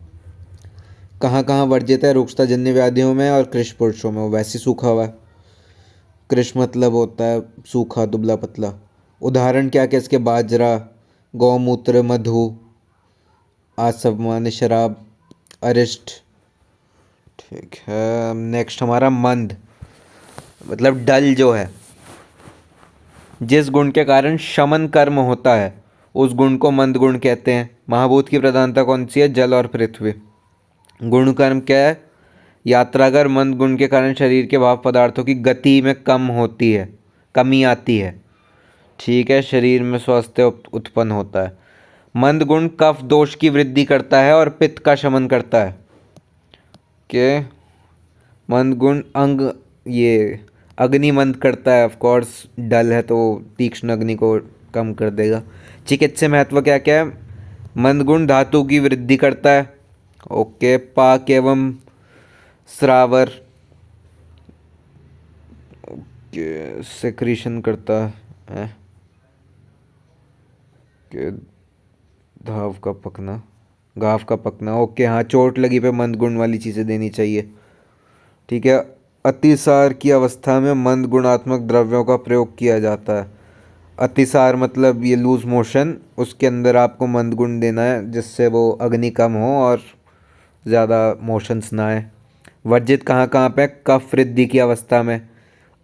कहाँ कहाँ वर्जित है? रूक्षता जन्य व्याधियों में और कृष पुरुषों में। वो वैसे सूखा हुआ है। कृष मतलब होता है सूखा, दुबला पतला। उदाहरण क्या क्या इसके? बाजरा, गौमूत्र, मधु, आसमान्य शराब, अरिष्ट। ठीक है। नेक्स्ट हमारा मंद मतलब डल जो है, जिस गुण के कारण शमन कर्म होता है उस गुण को मंद गुण कहते हैं। महाभूत की प्रधानता कौन सी है? जल और पृथ्वी। गुण कर्म क्या है? यात्रागर मंद गुण के कारण शरीर के भाव पदार्थों की गति में कमी आती है। ठीक है, शरीर में स्वास्थ्य उत्पन्न होता है। मंद गुण कफ दोष की वृद्धि करता है और पित्त का शमन करता है। के मंद गुण अंग, ये अग्नि मंद करता है, ऑफ कोर्स डल है तो तीक्ष्ण अग्नि को कम कर देगा। चिकित्सा महत्व क्या क्या है? मंद गुण धातु की वृद्धि करता है। ओके। पाक एवं स्रावर के सेक्रीशन करता है कि घाव का पकना। ओके हाँ, चोट लगी पे मंद गुण वाली चीज़ें देनी चाहिए। ठीक है। अतिसार की अवस्था में मंद गुणात्मक द्रव्यों का प्रयोग किया जाता है। अतिसार मतलब ये लूज मोशन, उसके अंदर आपको मंद गुण देना है जिससे वो अग्नि कम हो और ज़्यादा मोशंस ना आए। वर्जित कहाँ कहाँ पे? कफ वृद्धि की अवस्था में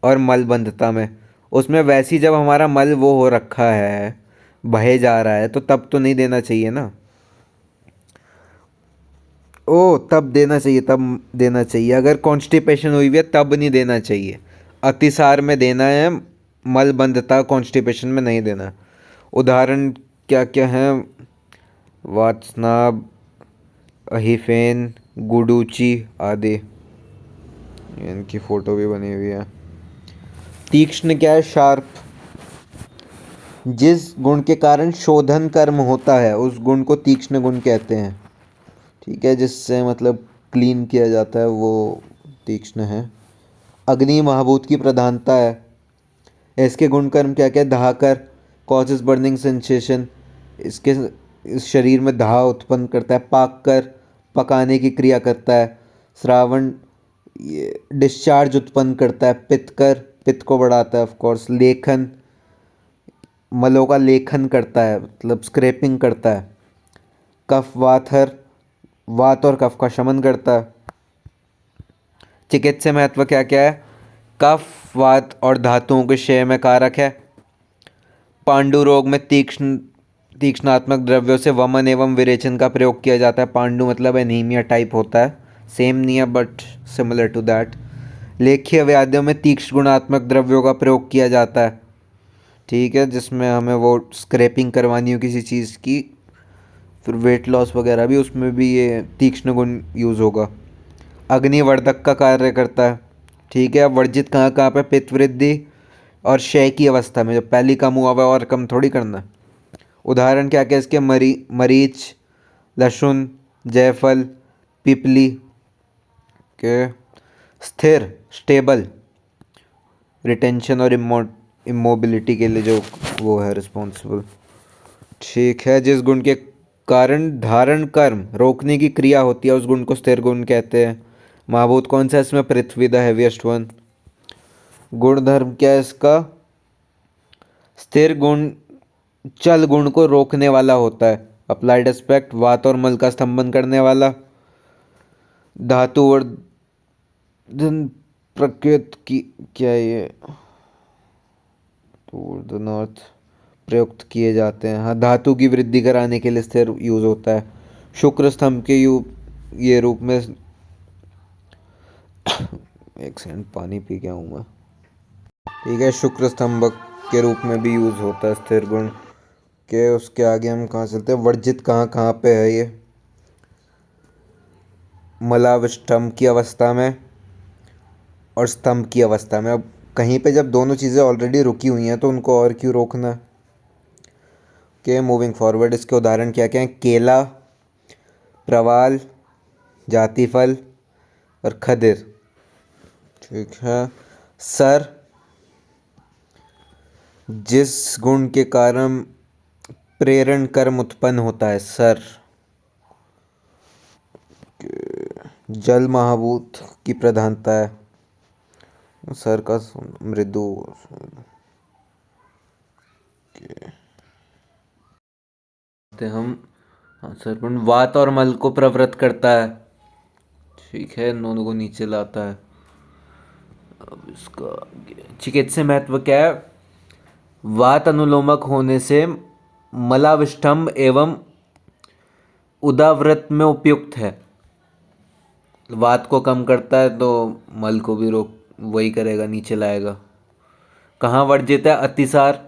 और मलबंधता में। उसमें वैसी जब हमारा मल वो हो रखा है, बहे जा रहा है, तो तब तो नहीं देना चाहिए ना। ओ, तब देना चाहिए, तब देना चाहिए। अगर कॉन्स्टिपेशन हुई हुई है तब नहीं देना चाहिए। अतिसार में देना है, मलबंधता कॉन्स्टिपेशन में नहीं देना। उदाहरण क्या क्या हैं? वात्स्नाब, अहिफेन, गुडूची आदि। इनकी फ़ोटो भी बनी हुई है। तीक्ष्ण क्या है? शार्प। जिस गुण के कारण शोधन कर्म होता है उस गुण को तीक्ष्ण गुण कहते हैं। ठीक है, जिससे मतलब क्लीन किया जाता है वो तीक्ष्ण है। अग्नि महाभूत की प्रधानता है। इसके गुण कर्म क्या क्या? दाहकर, कॉजेज बर्निंग सेंसेशन, इसके इस शरीर में दाह उत्पन्न करता है। पाक कर, पकाने की क्रिया करता है। श्रावण, ये डिस्चार्ज उत्पन्न करता है। पित्त कर, पित्त को बढ़ाता है ऑफ कोर्स। लेखन, मलों का लेखन करता है मतलब स्क्रैपिंग करता है। कफ वाथर, वात और कफ का शमन करता है। चिकित्सा महत्व क्या क्या है? कफ, वात और धातुओं के क्षय में कारक है। पांडु रोग में तीक्ष्णात्मक द्रव्यों से वमन एवं विरेचन का प्रयोग किया जाता है। पांडु मतलब एनीमिया टाइप होता है, सेम नहीं है बट सिमिलर टू दैट। लेख्य व्याधियों में तीक्ष्ण गुणात्मक द्रव्यों का प्रयोग किया जाता है। ठीक है, जिसमें हमें वो स्क्रैपिंग करवानी हो किसी चीज़ की फिर वेट लॉस वगैरह भी, उसमें भी ये तीक्ष्ण गुण यूज़ होगा। अग्निवर्धक का कार्य करता है। ठीक है, अब वर्जित कहाँ कहाँ पे? पित्त वृद्धि और क्षय की अवस्था में। जब पहली कम हुआ हुआ है और कम थोड़ी करना है। उदाहरण क्या क्या इसके? मरीच, लहसुन, जायफल, पिपली के। स्थिर, स्टेबल, रिटेंशन और इमोबिलिटी के लिए जो वो है रिस्पॉन्सिबल। ठीक है, जिस गुण के कारण धारण कर्म रोकने की क्रिया होती है उस गुण को स्थिर गुण कहते हैं। महाभूत कौन सा है इसमें? पृथ्वी, द हैवीएस्ट वन। गुणधर्म क्या है इसका? स्थिर गुण चल गुण को रोकने वाला होता है। अप्लाइड एस्पेक्ट, वात और मल का स्तंभन करने वाला। धातु और धन प्रकृति की क्या ये नॉर्थ प्रयुक्त किए जाते हैं। हाँ, धातु की वृद्धि कराने के लिए स्थिर यूज होता है। शुक्र स्तंभ के ये रूप में एक सेकंड पानी पी के आऊँ मैं। ठीक है, शुक्र स्तंभ के रूप में भी यूज होता है स्थिर गुण के। उसके आगे हम कहाँ चलते हैं? वर्जित कहाँ कहाँ पे है ये? मलाविष्टम की अवस्था में और स्तंभ की अवस्था में। अब कहीं पे जब दोनों चीज़ें ऑलरेडी रुकी हुई हैं तो उनको और क्यों रोकना? के मूविंग फॉरवर्ड, इसके उदाहरण क्या क्या हैं? केला, प्रवाल, जातिफल और खदिर। ठीक है। सर, जिस गुण के कारण प्रेरण कर्म उत्पन्न होता है। सर। जल महाभूत की प्रधानता है। सर का मृदु। हम हाँ सर, वात और मल को प्रवृत्त करता है। ठीक है, दोनों को नीचे लाता है। अब इसका चिकित्सीय महत्व क्या है? वात अनुलोमक होने से मलाविष्टम एवं उदाव्रत में उपयुक्त है। वात को कम करता है तो मल को भी रोक वही करेगा, नीचे लाएगा। कहाँ वर्जित है? अतिसार,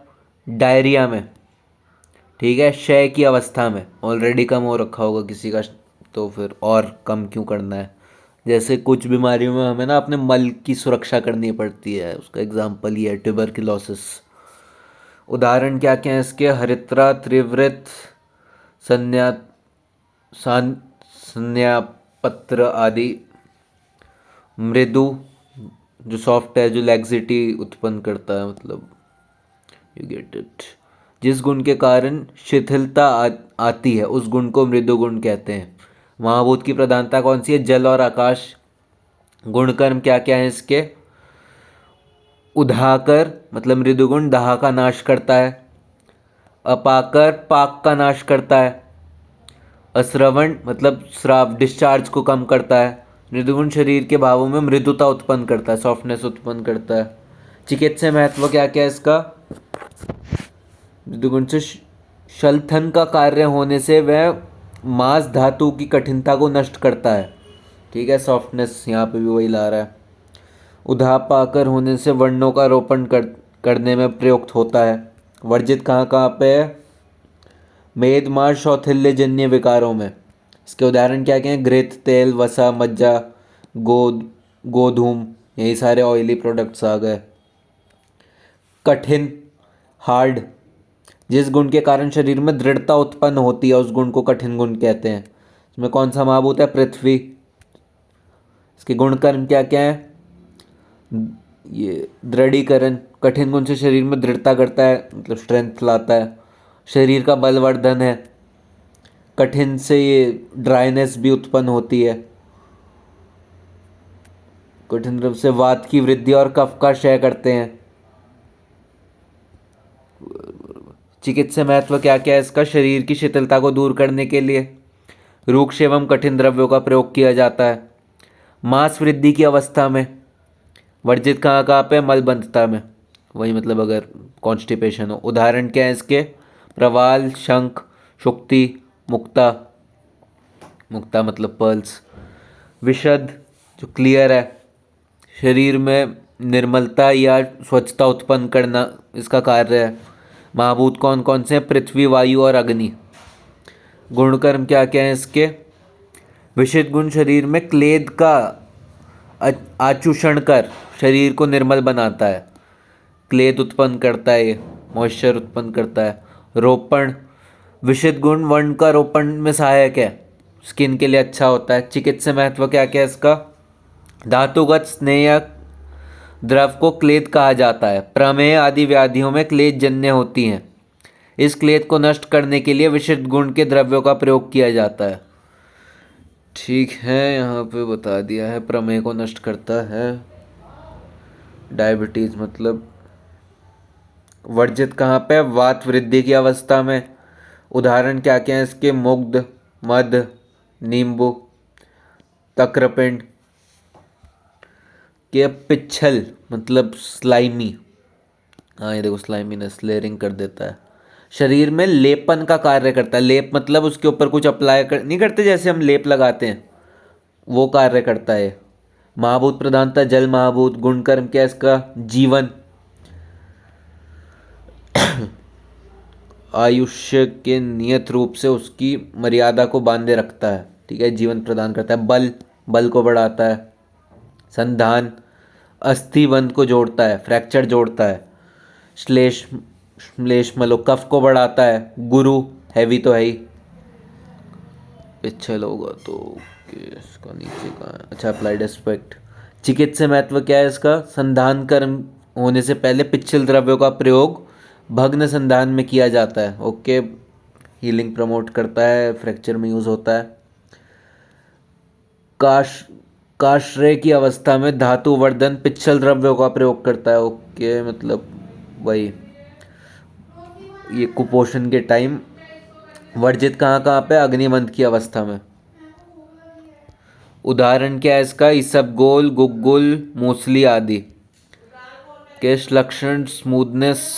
डायरिया में। ठीक है, क्षय की अवस्था में। ऑलरेडी कम हो रखा होगा किसी का तो फिर और कम क्यों करना है? जैसे कुछ बीमारियों में हमें ना अपने मल की सुरक्षा करनी पड़ती है, उसका एग्जाम्पल ये है ट्यूबरकुलोसिस। उदाहरण क्या क्या है इसके? हरित्रा, त्रिवृत, संज्ञा संज्ञापत्र आदि। मृदु, जो सॉफ्ट है, जो लैक्सिटी उत्पन्न करता है, मतलब यू गेट इट। जिस गुण के कारण शिथिलता आती है उस गुण को मृदु गुण कहते हैं। महाभूत की प्रधानता कौन सी है? जल और आकाश। गुणकर्म क्या क्या है इसके? उदाहकर मतलब मृदु गुण दाह का नाश करता है। अपाकर पाक का नाश करता है। अश्रवण मतलब श्राव डिस्चार्ज को कम करता है। मृदुगुण शरीर के भावों में मृदुता उत्पन्न करता है, सॉफ्टनेस उत्पन्न करता है। चिकित्सीय महत्व क्या क्या है इसका? मृदुगुण से शलथन का कार्य होने से वह मांस धातु की कठिनता को नष्ट करता है। ठीक है, सॉफ्टनेस यहाँ पे भी वही ला रहा है। उदापाकर होने से वर्णों का रोपण करने में प्रयुक्त होता है। वर्जित कहाँ कहाँ पे है? मेद मांस शौथिल्य जन्य विकारों में। इसके उदाहरण क्या क्या हैं? घृत, तेल, वसा, मज्जा, गोधूम, यही सारे ऑयली प्रोडक्ट्स आ गए। कठिन, हार्ड, जिस गुण के कारण शरीर में दृढ़ता उत्पन्न होती है उस गुण को कठिन गुण कहते हैं। इसमें कौन सा महाभूत है? पृथ्वी। इसके गुणकर्म क्या क्या है? ये दृढ़ीकरण, कठिन गुण से शरीर में दृढ़ता करता है, मतलब स्ट्रेंथ लाता है। शरीर का बलवर्धन है। कठिन से ये ड्राइनेस भी उत्पन्न होती है। कठिन द्रव से वात की वृद्धि और कफ का क्षय करते हैं। चिकित्सीय महत्व क्या क्या है इसका? शरीर की शिथिलता को दूर करने के लिए रूक्ष एवं कठिन द्रव्यों का प्रयोग किया जाता है। मांस वृद्धि की अवस्था में। वर्जित कहाँ कहाँ पे? मलबंधता में, वही मतलब अगर कॉन्स्टिपेशन हो। उदाहरण क्या है इसके? प्रवाल, शंख, शुक्ति, मुक्ता, मुक्ता मतलब पर्ल्स। विशद, जो क्लियर है, शरीर में निर्मलता या स्वच्छता उत्पन्न करना इसका कार्य है। महाभूत कौन कौन से हैं? पृथ्वी, वायु और अग्नि। गुणकर्म क्या क्या है इसके? विशिष्ट गुण शरीर में क्लेद का आचूषण कर शरीर को निर्मल बनाता है। क्लेद उत्पन्न करता है, ये मॉइस्चर उत्पन्न करता है। रोपण, विशिष्ट गुण वर्ण का रोपण में सहायक है, स्किन के लिए अच्छा होता है। चिकित्सा महत्व क्या क्या है इसका? धातुगत स्नेह द्रव को क्लेद कहा जाता है। प्रमेह आदि व्याधियों में क्लेद जन्य होती हैं। इस क्लेद को नष्ट करने के लिए विशिष्ट गुण के द्रव्यों का प्रयोग किया जाता है। ठीक है, यहाँ पे बता दिया है प्रमेह को नष्ट करता है। डायबिटीज मतलब वर्जित कहाँ पे? वात वृद्धि की अवस्था में। उदाहरण क्या क्या है इसके? मुग्ध, मध, नींबू, तक्रपिंड। के पिच्छल मतलब स्लाइमी, हाँ ये देखो स्लाइमीनेस, लेयरिंग कर देता है। शरीर में लेपन का कार्य करता है। लेप मतलब उसके ऊपर कुछ अप्लाई कर नहीं करते, जैसे हम लेप लगाते हैं, वो कार्य करता है। महाभूत प्रधानता जल महाभूत। गुणकर्म क्या है इसका? जीवन, आयुष्य के नियत रूप से उसकी मर्यादा को बांधे रखता है। ठीक है, जीवन प्रदान करता है। बल, बल को बढ़ाता है। संधान, अस्थि बंध को जोड़ता है, फ्रैक्चर जोड़ता है। श्लेष, श्लेष्मलो कफ को बढ़ाता है। गुरु, हैवी तो है ही, पिच्छल होगा तो इसका नीचे का है। अच्छा, अप्लाइड एस्पेक्ट। चिकित्सा महत्व क्या है इसका? संधान कर्म होने से पहले पिच्छल द्रव्यों का प्रयोग भग्न संधान में किया जाता है। ओके, हीलिंग प्रमोट करता है, फ्रैक्चर में यूज होता है। काश, काश्रय की अवस्था में धातु वर्धन पिच्छल द्रव्यों का प्रयोग करता है। ओके, मतलब वही ये कुपोषण के टाइम। वर्जित कहाँ कहाँ पे? अग्निमंथ की अवस्था में। उदाहरण क्या है इसका? इसबगोल, गुग्गुल, मूसली आदि। केश लक्षण स्मूथनेस,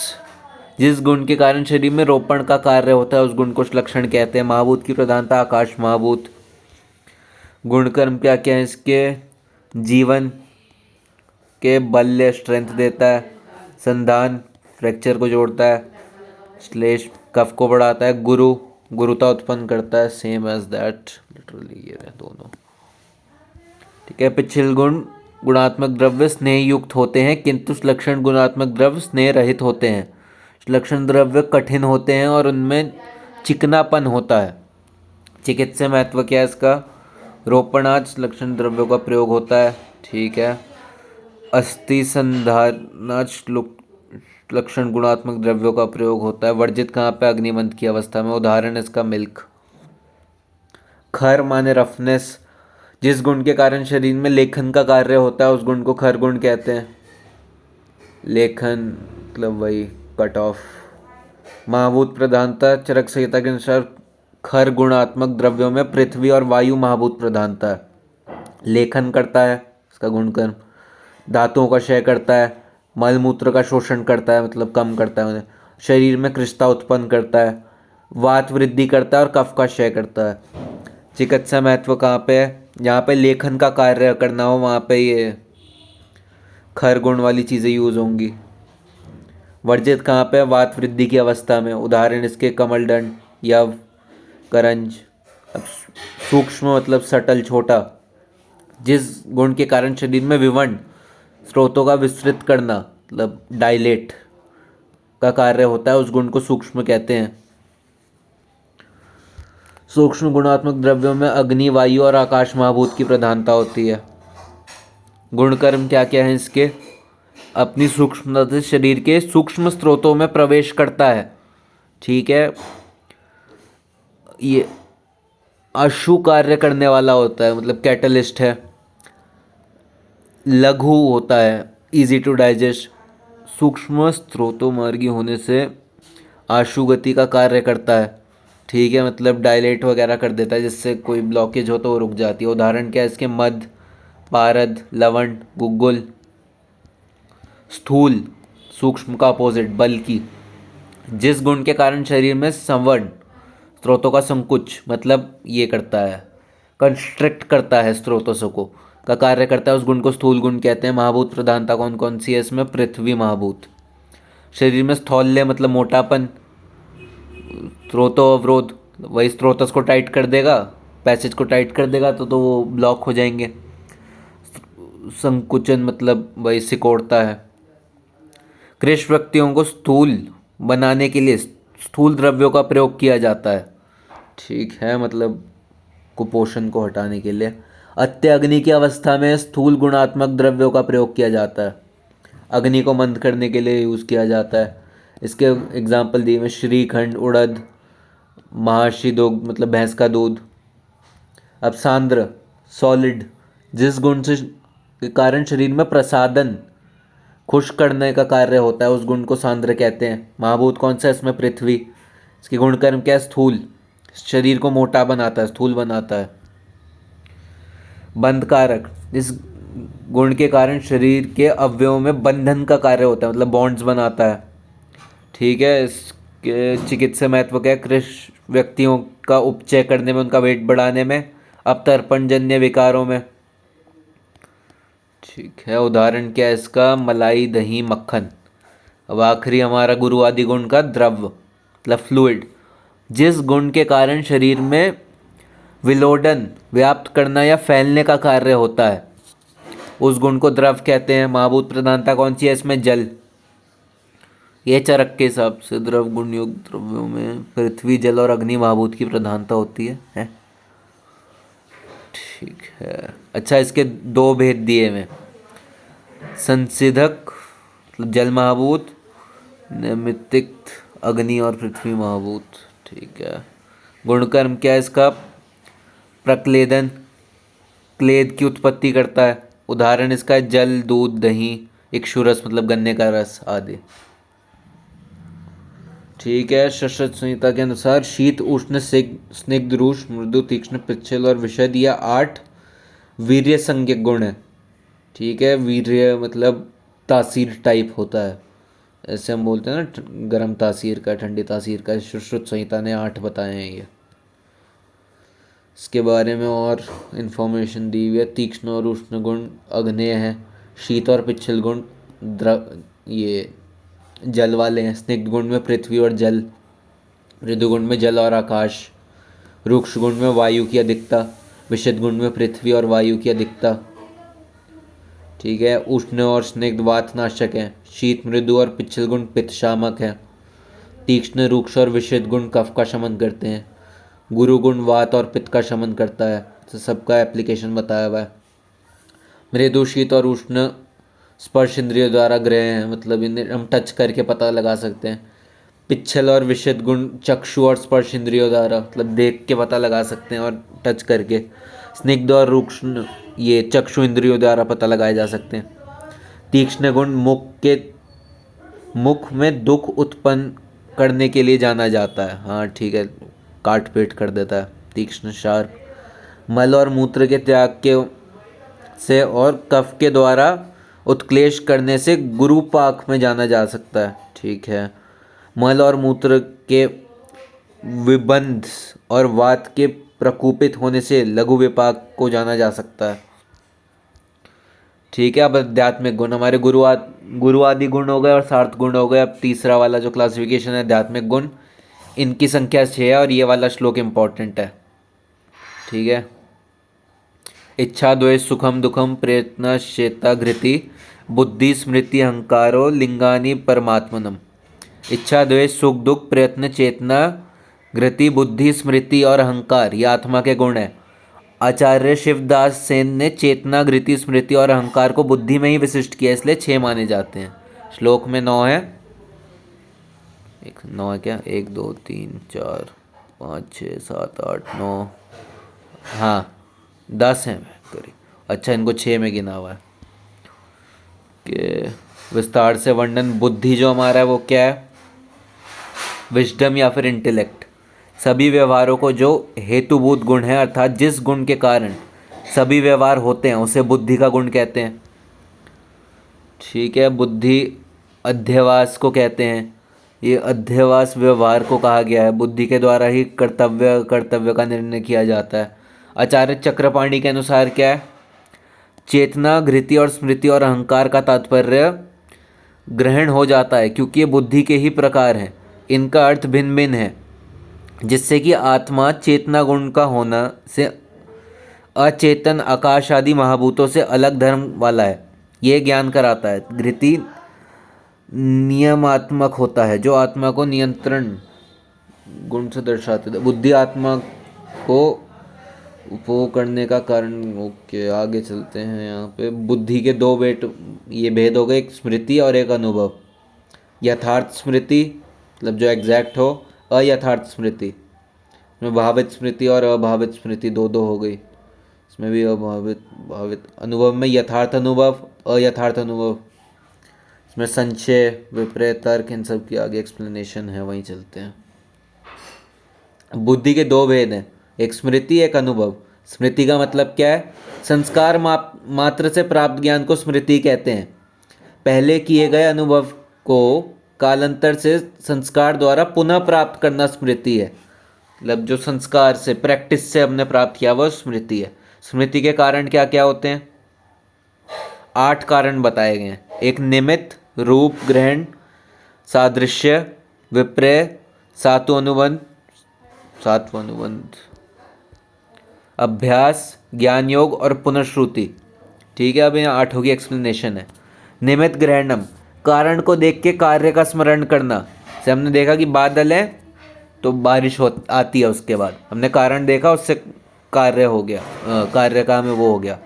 जिस गुण के कारण शरीर में रोपण का कार्य होता है उस गुण को लक्षण कहते हैं। महाभूत की प्रधानता आकाश महाभूत। गुणकर्म क्या क्या है इसके? जीवन के बल्य स्ट्रेंथ देता है। संधान, फ्रैक्चर को जोड़ता है। श्लेष, कफ को बढ़ाता है। गुरु, गुरुता उत्पन्न करता है। सेम एज दैट, लिटरली ये रहे दोनों। ठीक है, पिच्छल गुण गुणात्मक द्रव्य स्नेह युक्त होते हैं, किंतु लक्षण गुणात्मक द्रव्य स्नेह रहित होते हैं। लक्षण द्रव्य कठिन होते हैं और उनमें चिकनापन होता है। चिकित्सा महत्व क्या है इसका? रोपणाच लक्षण द्रव्यों का प्रयोग होता है। ठीक है, अस्थि संधारणाच लक्षण गुणात्मक द्रव्यों का प्रयोग होता है। वर्जित कहाँ पे? अग्निमंथ की अवस्था में। उदाहरण इसका मिल्क। खर माने रफनेस, जिस गुण के कारण शरीर में लेखन का कार्य होता है उस गुण को खर गुण कहते हैं। लेखन मतलब वही कट ऑफ। महाभूत प्रधानता, चरक संहिता के अनुसार खर गुणात्मक द्रव्यों में पृथ्वी और वायु महाभूत प्रधानता है। लेखन करता है इसका गुणकर्म। धातुओं का क्षय करता है। मलमूत्र का शोषण करता है, मतलब कम करता है उन्हें। शरीर में कृष्णता उत्पन्न करता है। वात वृद्धि करता है और कफ का क्षय करता है। चिकित्सा महत्व कहाँ पे है? जहाँ पे लेखन का कार्य करना हो वहाँ पे ये खर गुण वाली चीज़ें यूज होंगी। वर्जित कहाँ पे? वात वृद्धि की अवस्था में। उदाहरण इसके कमलदंड, यव, करंज। अब सूक्ष्म मतलब सटल, छोटा, जिस गुण के कारण शरीर में विवर्ण स्रोतों का विस्तृत करना मतलब डायलेट का कार्य होता है उस गुण को सूक्ष्म कहते हैं। सूक्ष्म गुणात्मक द्रव्यों में अग्नि, वायु और आकाश महाभूत की प्रधानता होती है। गुणकर्म क्या क्या है इसके? अपनी सूक्ष्मता से शरीर के सूक्ष्म स्रोतों में प्रवेश करता है। ठीक है, ये अशु कार्य करने वाला होता है, मतलब कैटलिस्ट है। लघु होता है, इजी टू डाइजेस्ट। सूक्ष्म स्रोतों मार्गी होने से आशु गति का कार्य करता है। ठीक है, मतलब डायलेट वगैरह कर देता है, जिससे कोई ब्लॉकेज हो तो वो रुक जाती है। उदाहरण क्या है इसके? मध, पारद, लवण, गुग्गुल। स्थूल, सूक्ष्म का अपोजिट, बल्कि, जिस गुण के कारण शरीर में संवर्ण स्रोतों का संकुच मतलब ये करता है, कंस्ट्रिक्ट करता है स्रोतों से को का कार्य करता है, उस गुण को स्थूल गुण कहते हैं। महाभूत प्रधानता कौन कौन सी है इसमें? पृथ्वी महाभूत। शरीर में स्थौल्य मतलब मोटापन, स्रोतो अवरोध वही स्रोतस को टाइट कर देगा, पैसेज को टाइट कर देगा तो वो ब्लॉक हो जाएंगे। संकुचन मतलब वही सिकोड़ता है। कृष्ण व्यक्तियों को स्थूल बनाने के लिए स्थूल द्रव्यों का प्रयोग किया जाता है। ठीक है, मतलब कुपोषण को हटाने के लिए। अत्यग्नि की अवस्था में स्थूल गुणात्मक द्रव्यों का प्रयोग किया जाता है। अग्नि को मंद करने के लिए यूज़ किया जाता है। इसके एग्जाम्पल दिए हुए श्रीखंड, उड़द, महाशी दुग्ध मतलब भैंस का दूध। अब सांद्र सॉलिड, जिस गुण से के कारण शरीर में प्रसादन खुश करने का कार्य होता है उस गुण को सांद्र कहते हैं। महाभूत कौन सा है इसमें? पृथ्वी। इसकी गुणकर्म क्या है? स्थूल, शरीर को मोटा बनाता है, स्थूल बनाता है। बंध कारक, इस गुण के कारण शरीर के अवयवों में बंधन का कार्य होता है, मतलब बॉन्ड्स बनाता है। ठीक है, इसके चिकित्सा महत्व क्या है? कृष्ण व्यक्तियों का उपचय करने में, उनका वेट बढ़ाने में, अपतर्पणजन्य विकारों में। ठीक है, उदाहरण क्या है इसका? मलाई, दही, मक्खन। अब आखिरी हमारा गुरु आदि गुण का द्रव मतलब फ्लूइड, जिस गुण के कारण शरीर में विलोडन, व्याप्त करना या फैलने का कार्य होता है उस गुण को द्रव कहते हैं। महाभूत प्रधानता कौन सी है इसमें? जल। यह चरक के हिसाब से द्रव गुण युक्त द्रव्यों में पृथ्वी, जल और अग्नि महाभूत की प्रधानता होती है? ठीक है। अच्छा, इसके दो भेद दिए हुए, संसिधक मतलब जल महाभूत, नैमित्तिक अग्नि और पृथ्वी महाभूत। ठीक है। गुणकर्म क्या है इसका? प्रक्लेदन, क्लेद की उत्पत्ति करता है। उदाहरण इसका है जल, दूध, दही, इक्षुरस मतलब गन्ने का रस आदि। ठीक है। सशस्त्र संहिता के अनुसार शीत, उष्ण, स्निग्ध, रुष्ण, मृदु, तीक्ष्ण, पिच्छल और विशद यह 8 वीर्य संज्ञक गुण है। ठीक है, वीर्य मतलब तासीर टाइप होता है, ऐसे हम बोलते हैं ना, गर्म तासीर का, ठंडी तासीर का। सुश्रुत संहिता ने 8 बताए हैं ये। इसके बारे में और इन्फॉर्मेशन दी हुई है। तीक्ष्ण और उष्ण गुण अग्नेय हैं। शीत और पिच्छल गुण ये जल वाले हैं। स्निग्ध गुण में पृथ्वी और जल, मृदु गुण में जल और आकाश, रुक्ष गुण में वायु की अधिकता, विशद गुण में पृथ्वी और वायु की अधिकता। ठीक है। उष्ण और स्निग्ध वातनाशक हैं। शीत, मृदु और पिच्छल गुण पित्त शामक हैं। तीक्ष्ण, रुक्ष और विशद गुण कफ का शमन करते हैं। गुरु गुण वात और पित्त का शमन करता है। तो सबका एप्लीकेशन बताया हुआ है। मृदु, शीत और उष्ण स्पर्श इंद्रियों द्वारा ग्रह हैं, मतलब इन्हें हम टच करके पता लगा सकते हैं। पिच्छल और विशद गुण चक्षु और स्पर्श इंद्रियों द्वारा, मतलब देख के पता लगा सकते हैं और टच करके। स्निग्ध और रुक्ष ये चक्षु इंद्रियों द्वारा पता लगाए जा सकते हैं। तीक्ष्ण गुण मुख में दुख उत्पन्न करने के लिए जाना जाता है। हाँ ठीक है, काट पीट कर देता है। तीक्ष्ण, शार्प। मल और मूत्र के त्याग के से और कफ के द्वारा उत्क्लेश करने से गुरुपाक में जाना जा सकता है। ठीक है। मल और मूत्र के विबंध और वात के प्रकोपित होने से लघु विपाक को जाना जा सकता है। ठीक है। अब आध्यात्मिक गुण हमारे गुरु आदि गुण हो गए और सार्थ गुण हो गए। अब तीसरा वाला जो क्लासिफिकेशन है आध्यात्मिक गुण, इनकी संख्या 6 है और ये वाला श्लोक इम्पॉर्टेंट है। ठीक है। इच्छा, द्वेष, सुखम, दुखम, प्रयत्न, श्वेता, घृति, बुद्धि, स्मृति, अहंकारो लिंगानि परमात्मनम। इच्छा, द्वेष, सुख, दुख, प्रयत्न, चेतना, घृति, बुद्धि, स्मृति और अहंकार ये आत्मा के गुण है। आचार्य शिवदास सेन ने चेतना, घृति, स्मृति और अहंकार को बुद्धि में ही विशिष्ट किया, इसलिए 6 माने जाते हैं। श्लोक में 9 है। 9 है क्या? 1 2 3 4 5 6 7 8 9, हाँ 10 हैं करीब। अच्छा, इनको 6 में गिना हुआ है कि विस्तार से वर्णन। बुद्धि जो हमारा है वो क्या है? विजडम या फिर इंटेलेक्ट। सभी व्यवहारों को जो हेतुभूत गुण है, अर्थात जिस गुण के कारण सभी व्यवहार होते हैं उसे बुद्धि का गुण कहते हैं। ठीक है। बुद्धि अध्यवास को कहते हैं। ये अध्यवास व्यवहार को कहा गया है। बुद्धि के द्वारा ही कर्तव्य का निर्णय किया जाता है। आचार्य चक्रपाणी के अनुसार क्या है? चेतना, घृति और स्मृति और अहंकार का तात्पर्य ग्रहण हो जाता है क्योंकि ये बुद्धि के ही प्रकार हैं। इनका अर्थ भिन्न भिन्न है, जिससे कि आत्मा चेतना गुण का होना से अचेतन आकाश आदि महाभूतों से अलग धर्म वाला है, ये ज्ञान कराता है। धृति नियमात्मक होता है, जो आत्मा को नियंत्रण गुण से दर्शाते थे। बुद्धि आत्मा को वो करने का कारण। ओके, आगे चलते हैं। यहाँ पे बुद्धि के दो ये भेद हो गए, एक स्मृति और एक अनुभव। यथार्थ स्मृति मतलब जो एग्जैक्ट हो, अयथार्थ स्मृति में भावित स्मृति और अभावित स्मृति दो दो हो गई। इसमें भी अभावित भावित। अनुभव में यथार्थ अनुभव, अयथार्थ अनुभव। इसमें संशय, विपर्य, तर्क, इन सब की आगे एक्सप्लेनेशन है, वहीं चलते हैं। बुद्धि के दो भेद हैं, एक स्मृति एक अनुभव। स्मृति का मतलब क्या है? संस्कार मात्र से प्राप्त ज्ञान को स्मृति कहते हैं। पहले किए गए अनुभव को कालांतर से संस्कार द्वारा पुनः प्राप्त करना स्मृति है। मतलब जो संस्कार से, प्रैक्टिस से हमने प्राप्त किया वह स्मृति है। स्मृति के कारण क्या क्या होते हैं? 8 कारण बताए गए हैं। एक निमित्त, रूप ग्रहण, सादृश्य, विपर्य, सात्वानुबंध, अभ्यास, ज्ञान योग और पुनर्श्रुति। ठीक है, अब यहाँ 8 की एक्सप्लेनेशन है। निमित्त ग्रहणम, कारण को देख के कार्य का स्मरण करना। जैसे हमने देखा कि बादल है तो बारिश आती है, उसके बाद हमने कारण देखा, उससे कार्य हो गया, कार्य का हमें वो हो गया।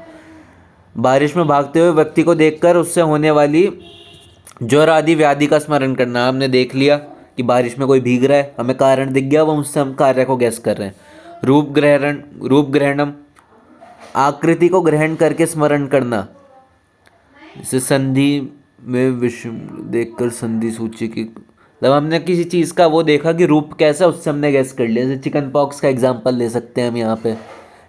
बारिश में भागते हुए व्यक्ति को देखकर उससे होने वाली ज्वर आदि व्याधि का स्मरण करना। हमने देख लिया कि बारिश में कोई भीग रहा है, हमें कारण दिख गया, वो उससे हम कार्य को गैस कर रहे हैं। रूप ग्रहणम, आकृति को ग्रहण करके स्मरण करना। जैसे संधि में विषय देखकर संधि सूची की, मतलब हमने किसी चीज़ का वो देखा कि रूप कैसा है, उससे हमने गैस कर लिया। जैसे चिकन पॉक्स का एग्जांपल ले सकते हैं हम यहाँ पे,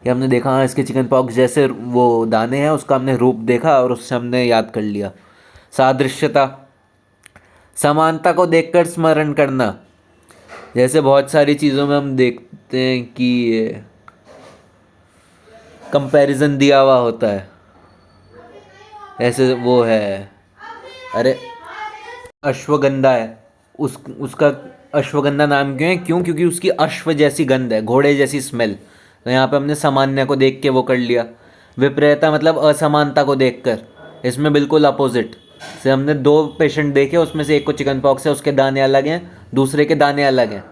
कि हमने देखा हाँ इसके चिकन पॉक्स जैसे वो दाने हैं, उसका हमने रूप देखा और उससे हमने याद कर लिया। सादृश्यता, समानता को देखकर स्मरण करना। जैसे बहुत सारी चीज़ों में हम देखते हैं कि कंपैरिजन दिया हुआ होता है। ऐसे वो है, अरे अश्वगंधा है, उसका अश्वगंधा नाम क्यों है? क्योंकि उसकी अश्व जैसी गंध है, घोड़े जैसी स्मेल। तो यहाँ पे हमने सामान्य को देख के वो कर लिया। विपरीयता मतलब असमानता को देखकर। इसमें बिल्कुल अपोजिट से हमने 2 पेशेंट देखे, उसमें से एक को चिकन पॉक्स है, उसके दाने अलग हैं, दूसरे के दाने अलग हैं,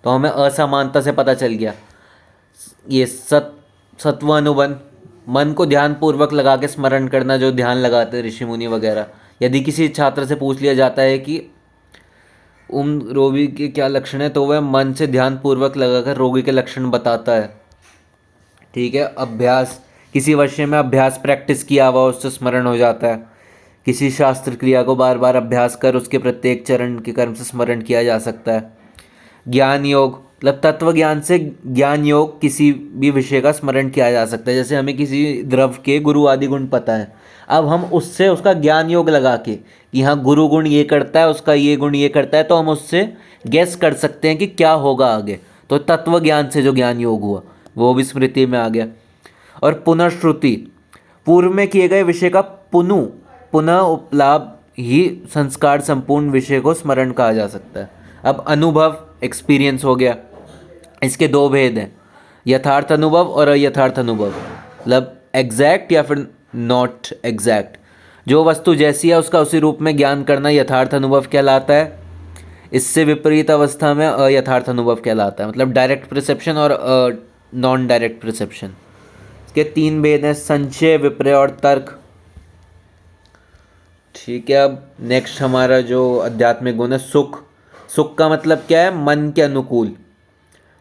तो हमें असमानता से पता चल गया। ये सत्वानुबंध, मन को ध्यान पूर्वक लगा के स्मरण करना, जो ध्यान लगाते ऋषि मुनि वगैरह। यदि किसी छात्र से पूछ लिया जाता है कि रोगी के क्या लक्षण है, तो वह मन से ध्यान पूर्वक लगाकर रोगी के लक्षण बताता है। ठीक है। अभ्यास, किसी विषय में अभ्यास प्रैक्टिस किया हुआ उससे स्मरण हो जाता है। किसी शास्त्र क्रिया को बार बार अभ्यास कर उसके प्रत्येक चरण के कर्म से स्मरण किया जा सकता है। ज्ञान योग मतलब तत्व ज्ञान से ज्ञान योग किसी भी विषय का स्मरण किया जा सकता है। जैसे हमें किसी द्रव के गुरु आदि गुण पता है, अब हम उससे उसका ज्ञान योग लगा के कि हाँ गुरु गुण ये करता है, उसका ये गुण ये करता है, तो हम उससे गैस कर सकते हैं कि क्या होगा आगे। तो तत्व ज्ञान से जो ज्ञान योग हुआ वो भी स्मृति में आ गया। और पुनर्श्रुति, पूर्व में किए गए विषय का पुनः उपलाभ ही संस्कार संपूर्ण विषय को स्मरण कहा जा सकता है। अब अनुभव एक्सपीरियंस हो गया। इसके 2 भेद हैं, यथार्थ अनुभव और अयथार्थ अनुभव। मतलब एग्जैक्ट या फिर नॉट एग्जैक्ट। जो वस्तु जैसी है उसका उसी रूप में ज्ञान करना यथार्थ अनुभव कहलाता है। इससे विपरीत अवस्था में अयथार्थ अनुभव कहलाता है। मतलब डायरेक्ट परसेप्शन और नॉन डायरेक्ट परसेप्शन। इसके 3 भेद हैं, संशय, विपर्य और तर्क। ठीक है। अब नेक्स्ट हमारा जो आध्यात्मिक गुण है सुख। सुख का मतलब क्या है? मन के अनुकूल।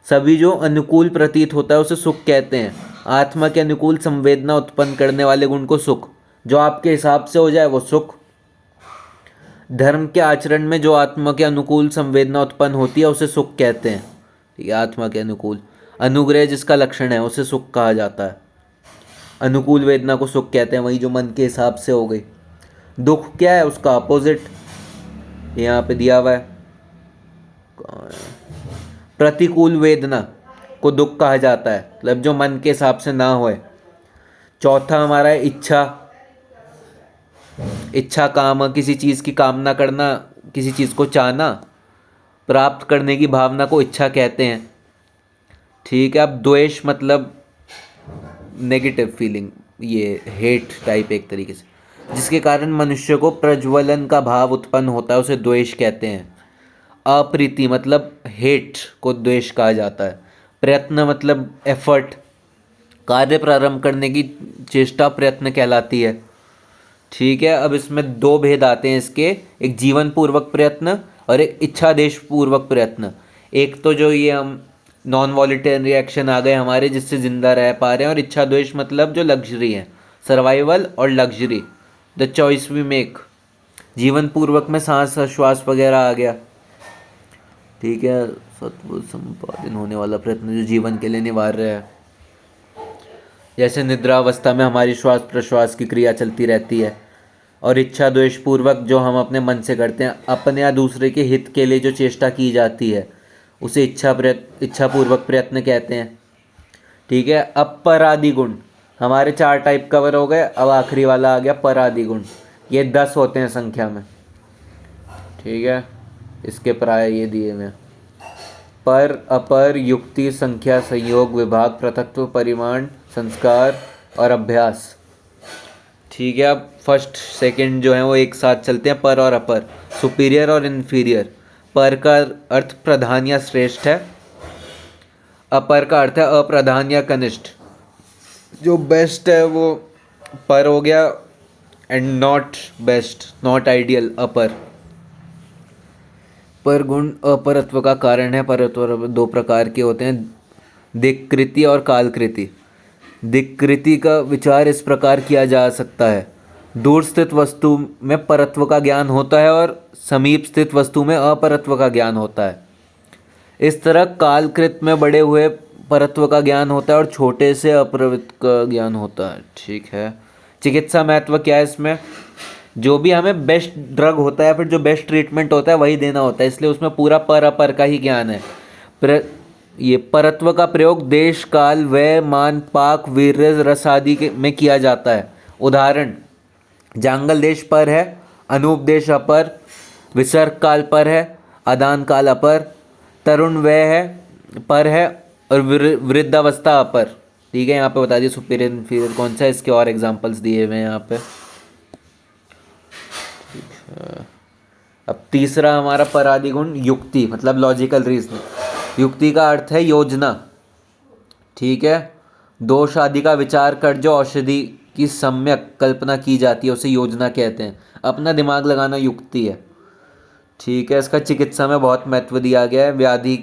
सभी जो अनुकूल प्रतीत होता है उसे सुख कहते हैं। आत्मा के अनुकूल संवेदना उत्पन्न करने वाले गुण को सुख। जो आपके हिसाब से हो जाए वो सुख। धर्म के आचरण में जो आत्मा के अनुकूल संवेदना उत्पन्न होती है उसे सुख कहते हैं। ठीक है, आत्मा के अनुकूल। अनुग्रह जिसका लक्षण है उसे सुख कहा जाता है। अनुकूल वेदना को सुख कहते हैं, वही जो मन के हिसाब से हो गई। दुख क्या है? उसका अपोजिट यहाँ पे दिया हुआ है। प्रतिकूल वेदना को दुख कहा जाता है, मतलब जो मन के हिसाब से ना होए। चौथा हमारा है इच्छा। इच्छा काम, किसी चीज़ की कामना करना, किसी चीज़ को चाहना। प्राप्त करने की भावना को इच्छा कहते हैं। ठीक है। अब द्वेष मतलब नेगेटिव फीलिंग, ये हेट टाइप एक तरीके से, जिसके कारण मनुष्य को प्रज्वलन का भाव उत्पन्न होता है, उसे द्वेष कहते हैं। अप्रीति मतलब हेट को द्वेष कहा जाता है। प्रयत्न मतलब एफर्ट, कार्य प्रारंभ करने की चेष्टा प्रयत्न कहलाती है। ठीक है। अब इसमें दो भेद आते हैं इसके, एक जीवन पूर्वक प्रयत्न और एक इच्छादेश पूर्वक प्रयत्न। एक तो जो ये हम नॉन वॉलेंटरी रिएक्शन आ गए हमारे, जिससे जिंदा रह पा रहे हैं, और इच्छाद्वेष मतलब जो लग्जरी है, सर्वाइवल और luxury, the choice we make. जीवन पूर्वक में सांस श्वास वगैरह आ गया। ठीक है। सत्व संपादन होने वाला प्रयत्न जो जीवन के लिए अनिवार्य है, जैसे निद्रावस्था में हमारी श्वास प्रश्वास की क्रिया चलती रहती है। और इच्छा द्वेष पूर्वक जो हम अपने मन से करते हैं, अपने या दूसरे के हित के लिए जो चेष्टा की जाती है, उसे इच्छा पूर्वक प्रयत्न कहते हैं। ठीक है। अब परादि गुण, हमारे 4 टाइप कवर हो गए, अब आखिरी वाला आ गया परादि गुण। ये 10 होते हैं संख्या में। ठीक है। इसके प्राय ये दिए हुए हैं: पर, अपर, युक्ति, संख्या, संयोग, विभाग, पृथक्त्व, परिमाण, संस्कार और अभ्यास। ठीक है। अब फर्स्ट सेकंड जो है वो एक साथ चलते हैं, पर और अपर, सुपीरियर और इन्फीरियर। पर का अर्थ प्रधान या श्रेष्ठ है, अपर का अर्थ है अप्रधान या कनिष्ठ। जो बेस्ट है वो पर हो गया, and not best, not ideal, अपर। पर गुण अपरत्व का कारण है। परत्व 2 प्रकार के होते हैं, दिक्कृति और कालकृति। दिक्कृति का विचार इस प्रकार किया जा सकता है: दूर स्थित वस्तु में परत्व का ज्ञान होता है और समीप स्थित वस्तु में अपरत्व का ज्ञान होता है। इस तरह कालकृत में बड़े हुए परत्व का ज्ञान होता है और छोटे से अपरत्व का ज्ञान होता है। ठीक है। चिकित्सा महत्व क्या है इसमें? जो भी हमें बेस्ट ड्रग होता है, फिर जो बेस्ट ट्रीटमेंट होता है वही देना होता है, इसलिए उसमें पूरा पर अपर का ही ज्ञान है। ये परत्व का प्रयोग देश काल व्यय मान पाक वीर्य रस आदि में किया जाता है। उदाहरण: जांगल देश पर है, अनुपदेश अपर, विसर्ग काल पर है, आदान काल अपर, तरुण व्यय है पर है, और वृद्धावस्था अपर। ठीक है। यहाँ पे बता दिए सुपीरियर इन्फीरियर कौन सा है, इसके और एग्जांपल्स दिए हुए हैं यहाँ पे। अब तीसरा हमारा परादि गुण युक्ति मतलब लॉजिकल रीजनिंग। युक्ति का अर्थ है योजना। ठीक है। दोष आदि का विचार कर जो औषधि की सम्यक कल्पना की जाती है उसे योजना कहते हैं। अपना दिमाग लगाना युक्ति है। ठीक है। इसका चिकित्सा में बहुत महत्व दिया गया है। व्याधि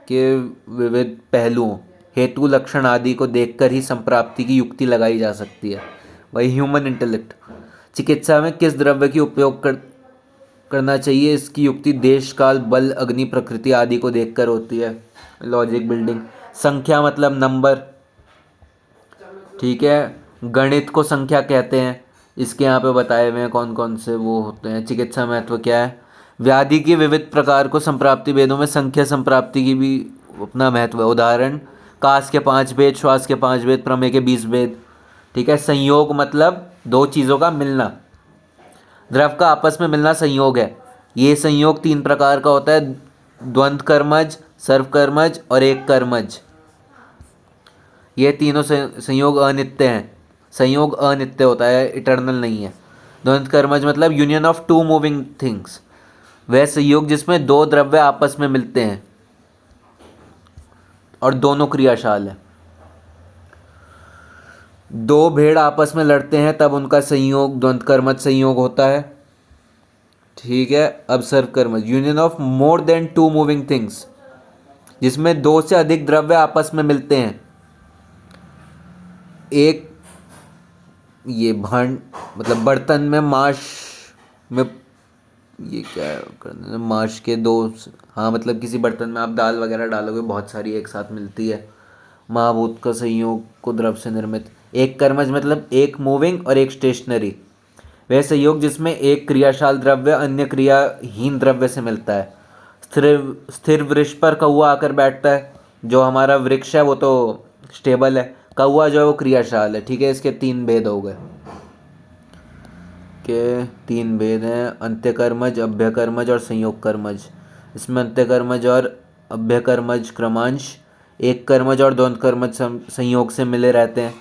के विविध पहलुओं, हेतु, लक्षण आदि को देखकर ही संप्राप्ति की युक्ति लगाई जा सकती है। वही ह्यूमन इंटेलेक्ट। चिकित्सा में किस द्रव्य की उपयोग करना चाहिए, इसकी युक्ति देश काल बल अग्नि प्रकृति आदि को देखकर होती है। Logic building. संख्या मतलब नंबर। ठीक है। गणित को संख्या कहते हैं। इसके यहाँ पे बताए हुए हैं कौन कौन से वो होते हैं। चिकित्सा महत्व क्या है? व्याधि के विविध प्रकार को संप्राप्ति भेदों में संख्या संप्राप्ति की भी अपना महत्व है। उदाहरण: कास के 5 भेद, श्वास के 5 भेद, प्रमेय के 20 भेद। ठीक है। संयोग मतलब 2 चीज़ों का मिलना। द्रव का आपस में मिलना संयोग है। ये संयोग 3 प्रकार का होता है: द्वंद्व कर्मज, सर्वकर्मज और एक कर्मज। ये तीनों संयोग अनित्य हैं। संयोग अनित्य होता है, इटर्नल नहीं है। द्वंद्व कर्मज मतलब यूनियन ऑफ 2 मूविंग थिंग्स, वह संयोग जिसमें 2 द्रव्य आपस में मिलते हैं और दोनों क्रियाशाल है। 2 भेड़ आपस में लड़ते हैं तब उनका संयोग द्वंद्व कर्मज संयोग होता है। ठीक है। अब सर्वकर्मज, union of more than 2 moving things, जिसमें 2 से अधिक द्रव्य आपस में मिलते हैं। एक ये भांड मतलब बर्तन में माश में, ये क्या है, माश के 2, हाँ मतलब किसी बर्तन में आप दाल वगैरह डालोगे, बहुत सारी एक साथ मिलती है। महाभूत का संयोग को द्रव से निर्मित। एक कर्मज मतलब एक मूविंग और एक स्टेशनरी, वह संयोग जिसमें एक क्रियाशाल द्रव्य अन्य क्रियाहीन द्रव्य से मिलता है। स्थिर वृक्ष पर कौवा आकर बैठता है। जो हमारा वृक्ष है वो तो स्टेबल है, कौवा जो है वो क्रियाशाल है। ठीक है। इसके 3 भेद हो गए। के 3 भेद हैं: अंत्य कर्मज, अभ्य कर्मज और संयोग कर्मज। इसमें अंत्यकर्मज और अभ्यकर्मज क्रमांश एक कर्मज और द्वंद्व कर्मज संयोग से मिले रहते हैं।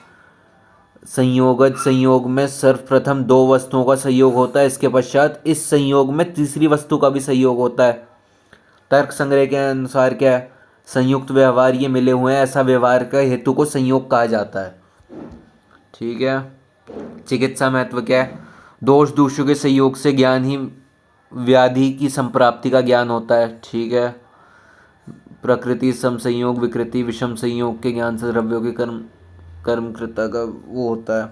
संयोगज संयोग में सर्वप्रथम दो वस्तुओं का संयोग होता है, इसके पश्चात इस संयोग में तीसरी वस्तु का भी संयोग होता है। तर्क संग्रह के अनुसार क्या है, संयुक्त व्यवहार ये मिले हुए हैं, ऐसा व्यवहार का हेतु को संयोग कहा जाता है। ठीक है। चिकित्सा महत्व क्या है, दोष दूषों के संयोग से ज्ञान ही व्याधि की संप्राप्ति का ज्ञान होता है। ठीक है। प्रकृति सम संयोग विकृति विषम संयोग के ज्ञान से द्रव्यों के कर्मकृता का वो होता है।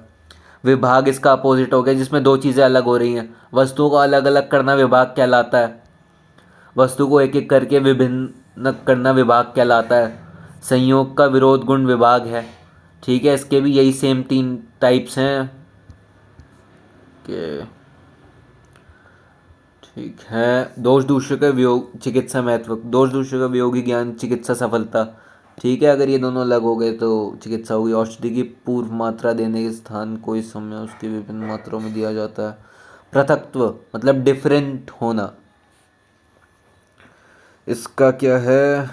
विभाग इसका अपोजिट हो गया, जिसमें दो चीज़ें अलग हो रही हैं। वस्तुओं को अलग अलग करना विभाग कहलाता है, वस्तु को एक एक करके विभिन्न करना विभाग कहलाता है। संयोग का विरोध गुण विभाग है। ठीक है। इसके भी यही सेम 3 टाइप्स हैं कि ठीक है। दोष दूषों का वियोग चिकित्सा महत्व, दोष दूषों का वियोगी ज्ञान चिकित्सा सफलता। ठीक है। अगर ये दोनों अलग हो गए तो चिकित्सा होगी। औषधि की पूर्व मात्रा देने के स्थान को इस समय उसकी विभिन्न मात्राओं में दिया जाता है। पृथक्त्व मतलब डिफरेंट होना, इसका क्या है,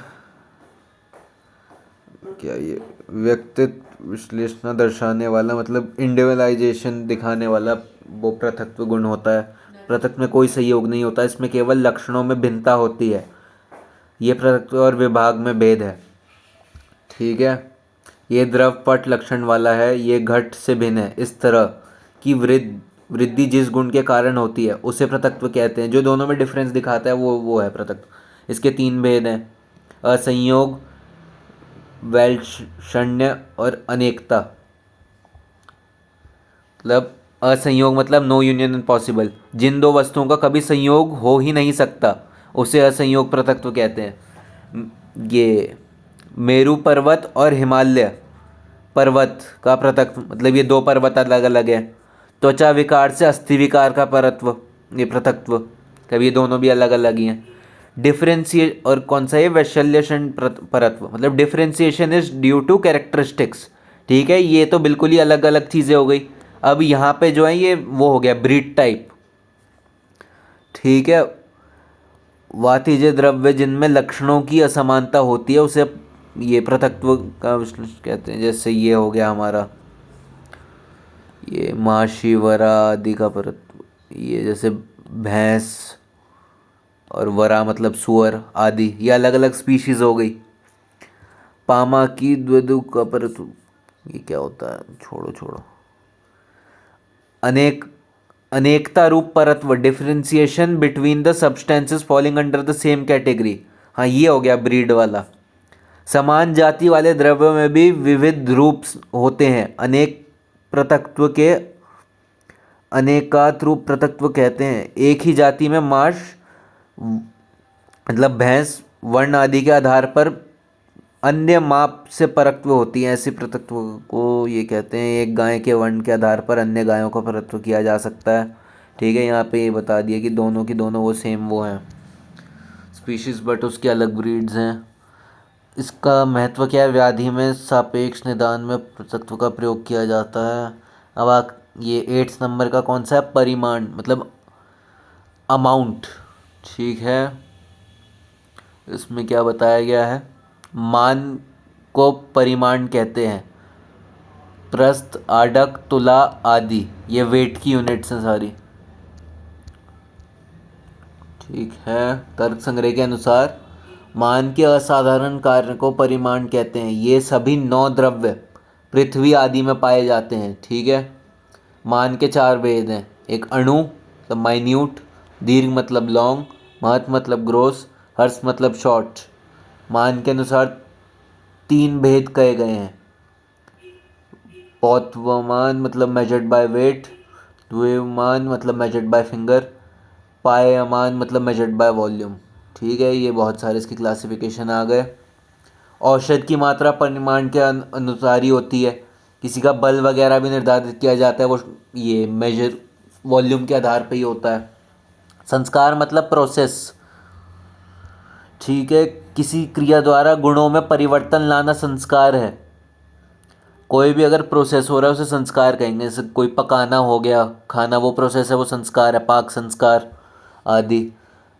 क्या ये व्यक्तित्व विश्लेषण दर्शाने वाला मतलब इंडिविजुअलाइजेशन दिखाने वाला वो पृथक्त्व गुण होता है। पृथक में कोई संयोग नहीं होता, इसमें केवल लक्षणों में भिन्नता होती है। ये पृथक्त्व और विभाग में भेद है। ठीक है। ये द्रव पट लक्षण वाला है, ये घट से भिन्न है। इस तरह की वृद्धि जिस गुण के कारण होती है उसे पृथक्त्व कहते हैं। जो दोनों में डिफरेंस दिखाता है वो है पृथक्त्व। इसके 3 भेद हैं, असंयोग, वैलक्षण्य और अनेकता। मतलब असंयोग मतलब नो यूनियन इम्पॉसिबल, जिन दो वस्तुओं का कभी संयोग हो ही नहीं सकता उसे असंयोग पृथक्त्व कहते हैं। ये मेरू पर्वत और हिमालय पर्वत का पृथक्त्व मतलब ये 2 पर्वत अलग अलग हैं। त्वचा विकार से अस्थि विकार का परत्व ये पृथक्त्व, कभी ये दोनों भी अलग अलग ही हैं। डिफरेंशिएट और कौन सा ये वैशल्यषण परत्व मतलब differentiation is due to characteristics. ठीक है। ये तो बिल्कुल ही अलग अलग चीज़ें हो गई। अब यहाँ पे जो है ये वो हो गया ब्रीड टाइप। ठीक है। वातिज द्रव्य जिनमें लक्षणों की असमानता होती है उसे ये पृथक्त्व का विश्लेषण कहते हैं। जैसे ये हो गया हमारा ये माशी वरा आदि का परत्व, ये जैसे भैंस और वरा मतलब सुअर आदि, ये अलग अलग स्पीशीज हो गई। पामा की द्विदु का परत्व ये क्या होता है, छोड़ो छोड़ो। अनेकता रूप परत्व differentiation between the substances falling under the same category. हाँ ये हो गया ब्रीड वाला। समान जाति वाले द्रव्यों में भी विविध रूप होते हैं। अनेक पृथक्त्व के अनेकात रूप पृथक्त्व कहते हैं। एक ही जाति में मांस मतलब भैंस वर्ण आदि के आधार पर अन्य माप से परत्व होती है। ऐसी पृथक्त्व को ये कहते हैं। एक गाय के वर्ण के आधार पर अन्य गायों का परत्व किया जा सकता है। ठीक है। यहाँ पे ये बता दिया कि दोनों की दोनों वो सेम वो हैं स्पीशीज़ बट उसके अलग ब्रीड्स हैं। इसका महत्व क्या है, व्याधि में सापेक्ष निदान में पृथक्त्व का प्रयोग किया जाता है। अब ये 8 नंबर का कौन सा है, परिमाण मतलब अमाउंट। ठीक है। इसमें क्या बताया गया है, मान को परिमाण कहते हैं। प्रस्थ आडक तुला आदि ये वेट की यूनिट्स हैं सारी। ठीक है। तर्क संग्रह के अनुसार मान के असाधारण कार्य को परिमाण कहते हैं। ये सभी 9 द्रव्य पृथ्वी आदि में पाए जाते हैं। ठीक है। मान के 4 भेद हैं, एक अणु मतलब माइन्यूट, दीर्घ मतलब लॉन्ग, महत मतलब ग्रोस, हर्ष मतलब शॉर्ट। मान के अनुसार 3 भेद कहे गए हैं। पौत्वमान मतलब मेजर्ड बाय वेट, द्वैमान मतलब मेजर्ड बाय फिंगर, पायमान मतलब मेजर्ड बाय वॉल्यूम। ठीक है। ये बहुत सारे इसकी क्लासिफिकेशन आ गए। औषध की मात्रा परिमाण के अनुसार ही होती है। किसी का बल वगैरह भी निर्धारित किया जाता है, वो ये मेजर वॉल्यूम के आधार पर ही होता है। संस्कार मतलब प्रोसेस। ठीक है। किसी क्रिया द्वारा गुणों में परिवर्तन लाना संस्कार है। कोई भी अगर प्रोसेस हो रहा है उसे संस्कार कहेंगे। जैसे कोई पकाना हो गया खाना, वो प्रोसेस है, वो संस्कार है, पाक संस्कार आदि।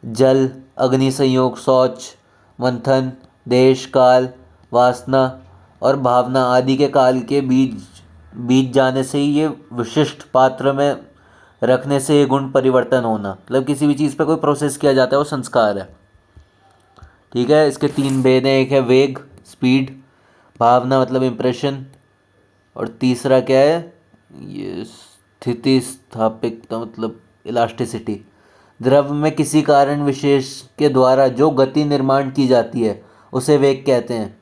जल, अग्नि संयोग, शौच, मंथन, देश, काल, वासना और भावना आदि के काल के बीत जाने से ही ये विशिष्ट पात्र में रखने से ये गुण परिवर्तन होना, मतलब किसी भी चीज़ पे कोई प्रोसेस किया जाता है वो संस्कार है। ठीक है, इसके 3 भेद हैं। एक है वेग, स्पीड, भावना मतलब इम्प्रेशन, और तीसरा क्या है, ये स्थिति स्थापिकता मतलब इलास्टिसिटी। द्रव्य में किसी कारण विशेष के द्वारा जो गति निर्माण की जाती है उसे वेग कहते हैं।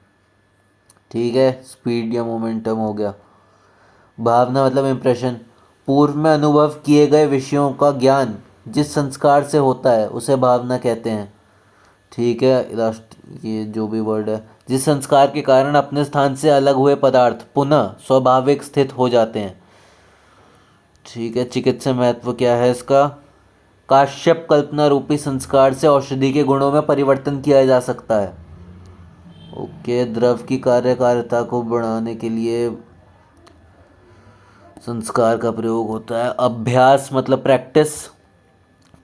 ठीक है, स्पीड या मोमेंटम हो गया। भावना मतलब इम्प्रेशन, पूर्व में अनुभव किए गए विषयों का ज्ञान जिस संस्कार से होता है उसे भावना कहते हैं। ठीक है, लास्ट ये जो भी वर्ड है, जिस संस्कार के कारण अपने स्थान से अलग हुए पदार्थ पुनः स्वाभाविक स्थित हो जाते हैं। ठीक है, चिकित्सा महत्व क्या है इसका, काश्यप कल्पना रूपी संस्कार से औषधि के गुणों में परिवर्तन किया जा सकता है। ओके, द्रव की कार्यकारिता को बढ़ाने के लिए संस्कार का प्रयोग होता है। अभ्यास मतलब प्रैक्टिस,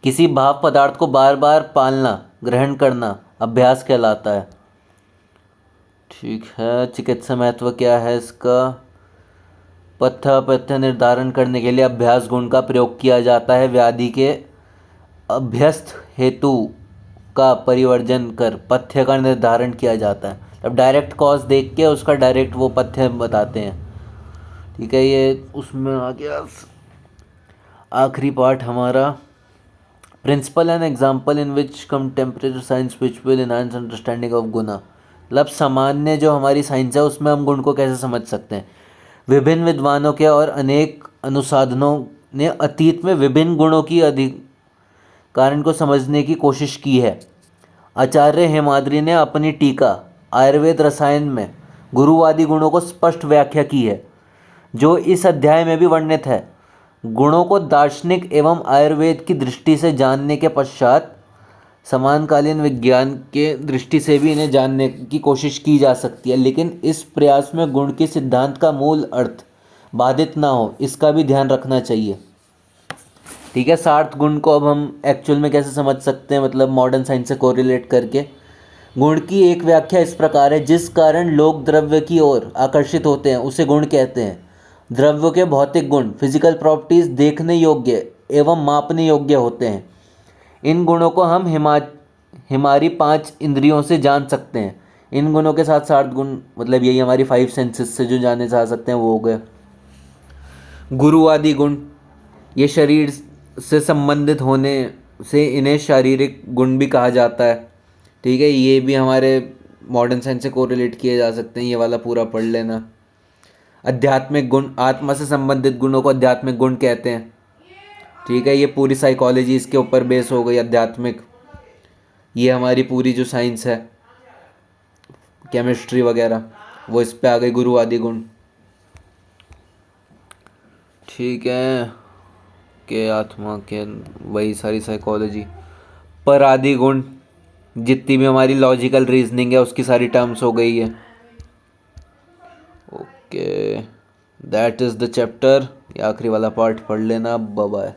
किसी भाव पदार्थ को बार बार पालना, ग्रहण करना अभ्यास कहलाता है। ठीक है, चिकित्सा महत्व क्या है इसका, पथ्य अपथ्य निर्धारण करने के लिए अभ्यास गुण का प्रयोग किया जाता है। व्याधि के अभ्यस्त हेतु का परिवर्जन कर पथ्य का निर्धारण किया जाता है। अब डायरेक्ट कॉज देख के उसका डायरेक्ट वो पथ्य बताते हैं। ठीक है, ये उसमें आ गया आखिरी पार्ट हमारा, principle and example in which contemporary science which will enhance understanding of गुना। मतलब सामान्य जो हमारी साइंस है उसमें हम गुण को कैसे समझ सकते हैं। विभिन्न विद्वानों के और अनेक अनुसाधनों ने अतीत में विभिन्न गुणों की अधिक कारण को समझने की कोशिश की है। आचार्य हेमाद्रि ने अपनी टीका आयुर्वेद रसायन में गुरुवादी गुणों को स्पष्ट व्याख्या की है, जो इस अध्याय में भी वर्णित है। गुणों को दार्शनिक एवं आयुर्वेद की दृष्टि से जानने के पश्चात समानकालीन विज्ञान के दृष्टि से भी इन्हें जानने की कोशिश की जा सकती है, लेकिन इस प्रयास में गुण के सिद्धांत का मूल अर्थ बाधित ना हो, इसका भी ध्यान रखना चाहिए। ठीक है, 60 गुण को अब हम एक्चुअल में कैसे समझ सकते हैं, मतलब मॉडर्न साइंस से कोरिलेट करके। गुण की एक व्याख्या इस प्रकार है, जिस कारण लोग द्रव्य की ओर आकर्षित होते हैं उसे गुण कहते हैं। द्रव्य के भौतिक गुण फिजिकल प्रॉपर्टीज देखने योग्य एवं मापने योग्य होते हैं। इन गुणों को हम हमारी 5 इंद्रियों से जान सकते हैं। इन गुणों के साथ 60 गुण मतलब यही हमारी 5 सेंसेस से जो जाने जा सकते हैं वो हो गए। गुरुवादी गुण, ये शरीर से संबंधित होने से इन्हें शारीरिक गुण भी कहा जाता है। ठीक है, ये भी हमारे मॉडर्न साइंस से कोरिलेट किए जा सकते हैं, ये वाला पूरा पढ़ लेना। आध्यात्मिक गुण, आत्मा से संबंधित गुणों को आध्यात्मिक गुण कहते हैं। ठीक है, ये पूरी साइकोलॉजी इसके ऊपर बेस हो गई, आध्यात्मिक। ये हमारी पूरी जो साइंस है, केमिस्ट्री वगैरह, वो इस पे आ गई, गुरुवादी गुण। ठीक है, के आत्मा के वही सारी साइकोलॉजी। परादि गुण, जितनी भी हमारी लॉजिकल रीजनिंग है उसकी सारी टर्म्स हो गई है। Okay, that is the chapter. ये आखिरी वाला पार्ट पढ़ लेना। Bye bye.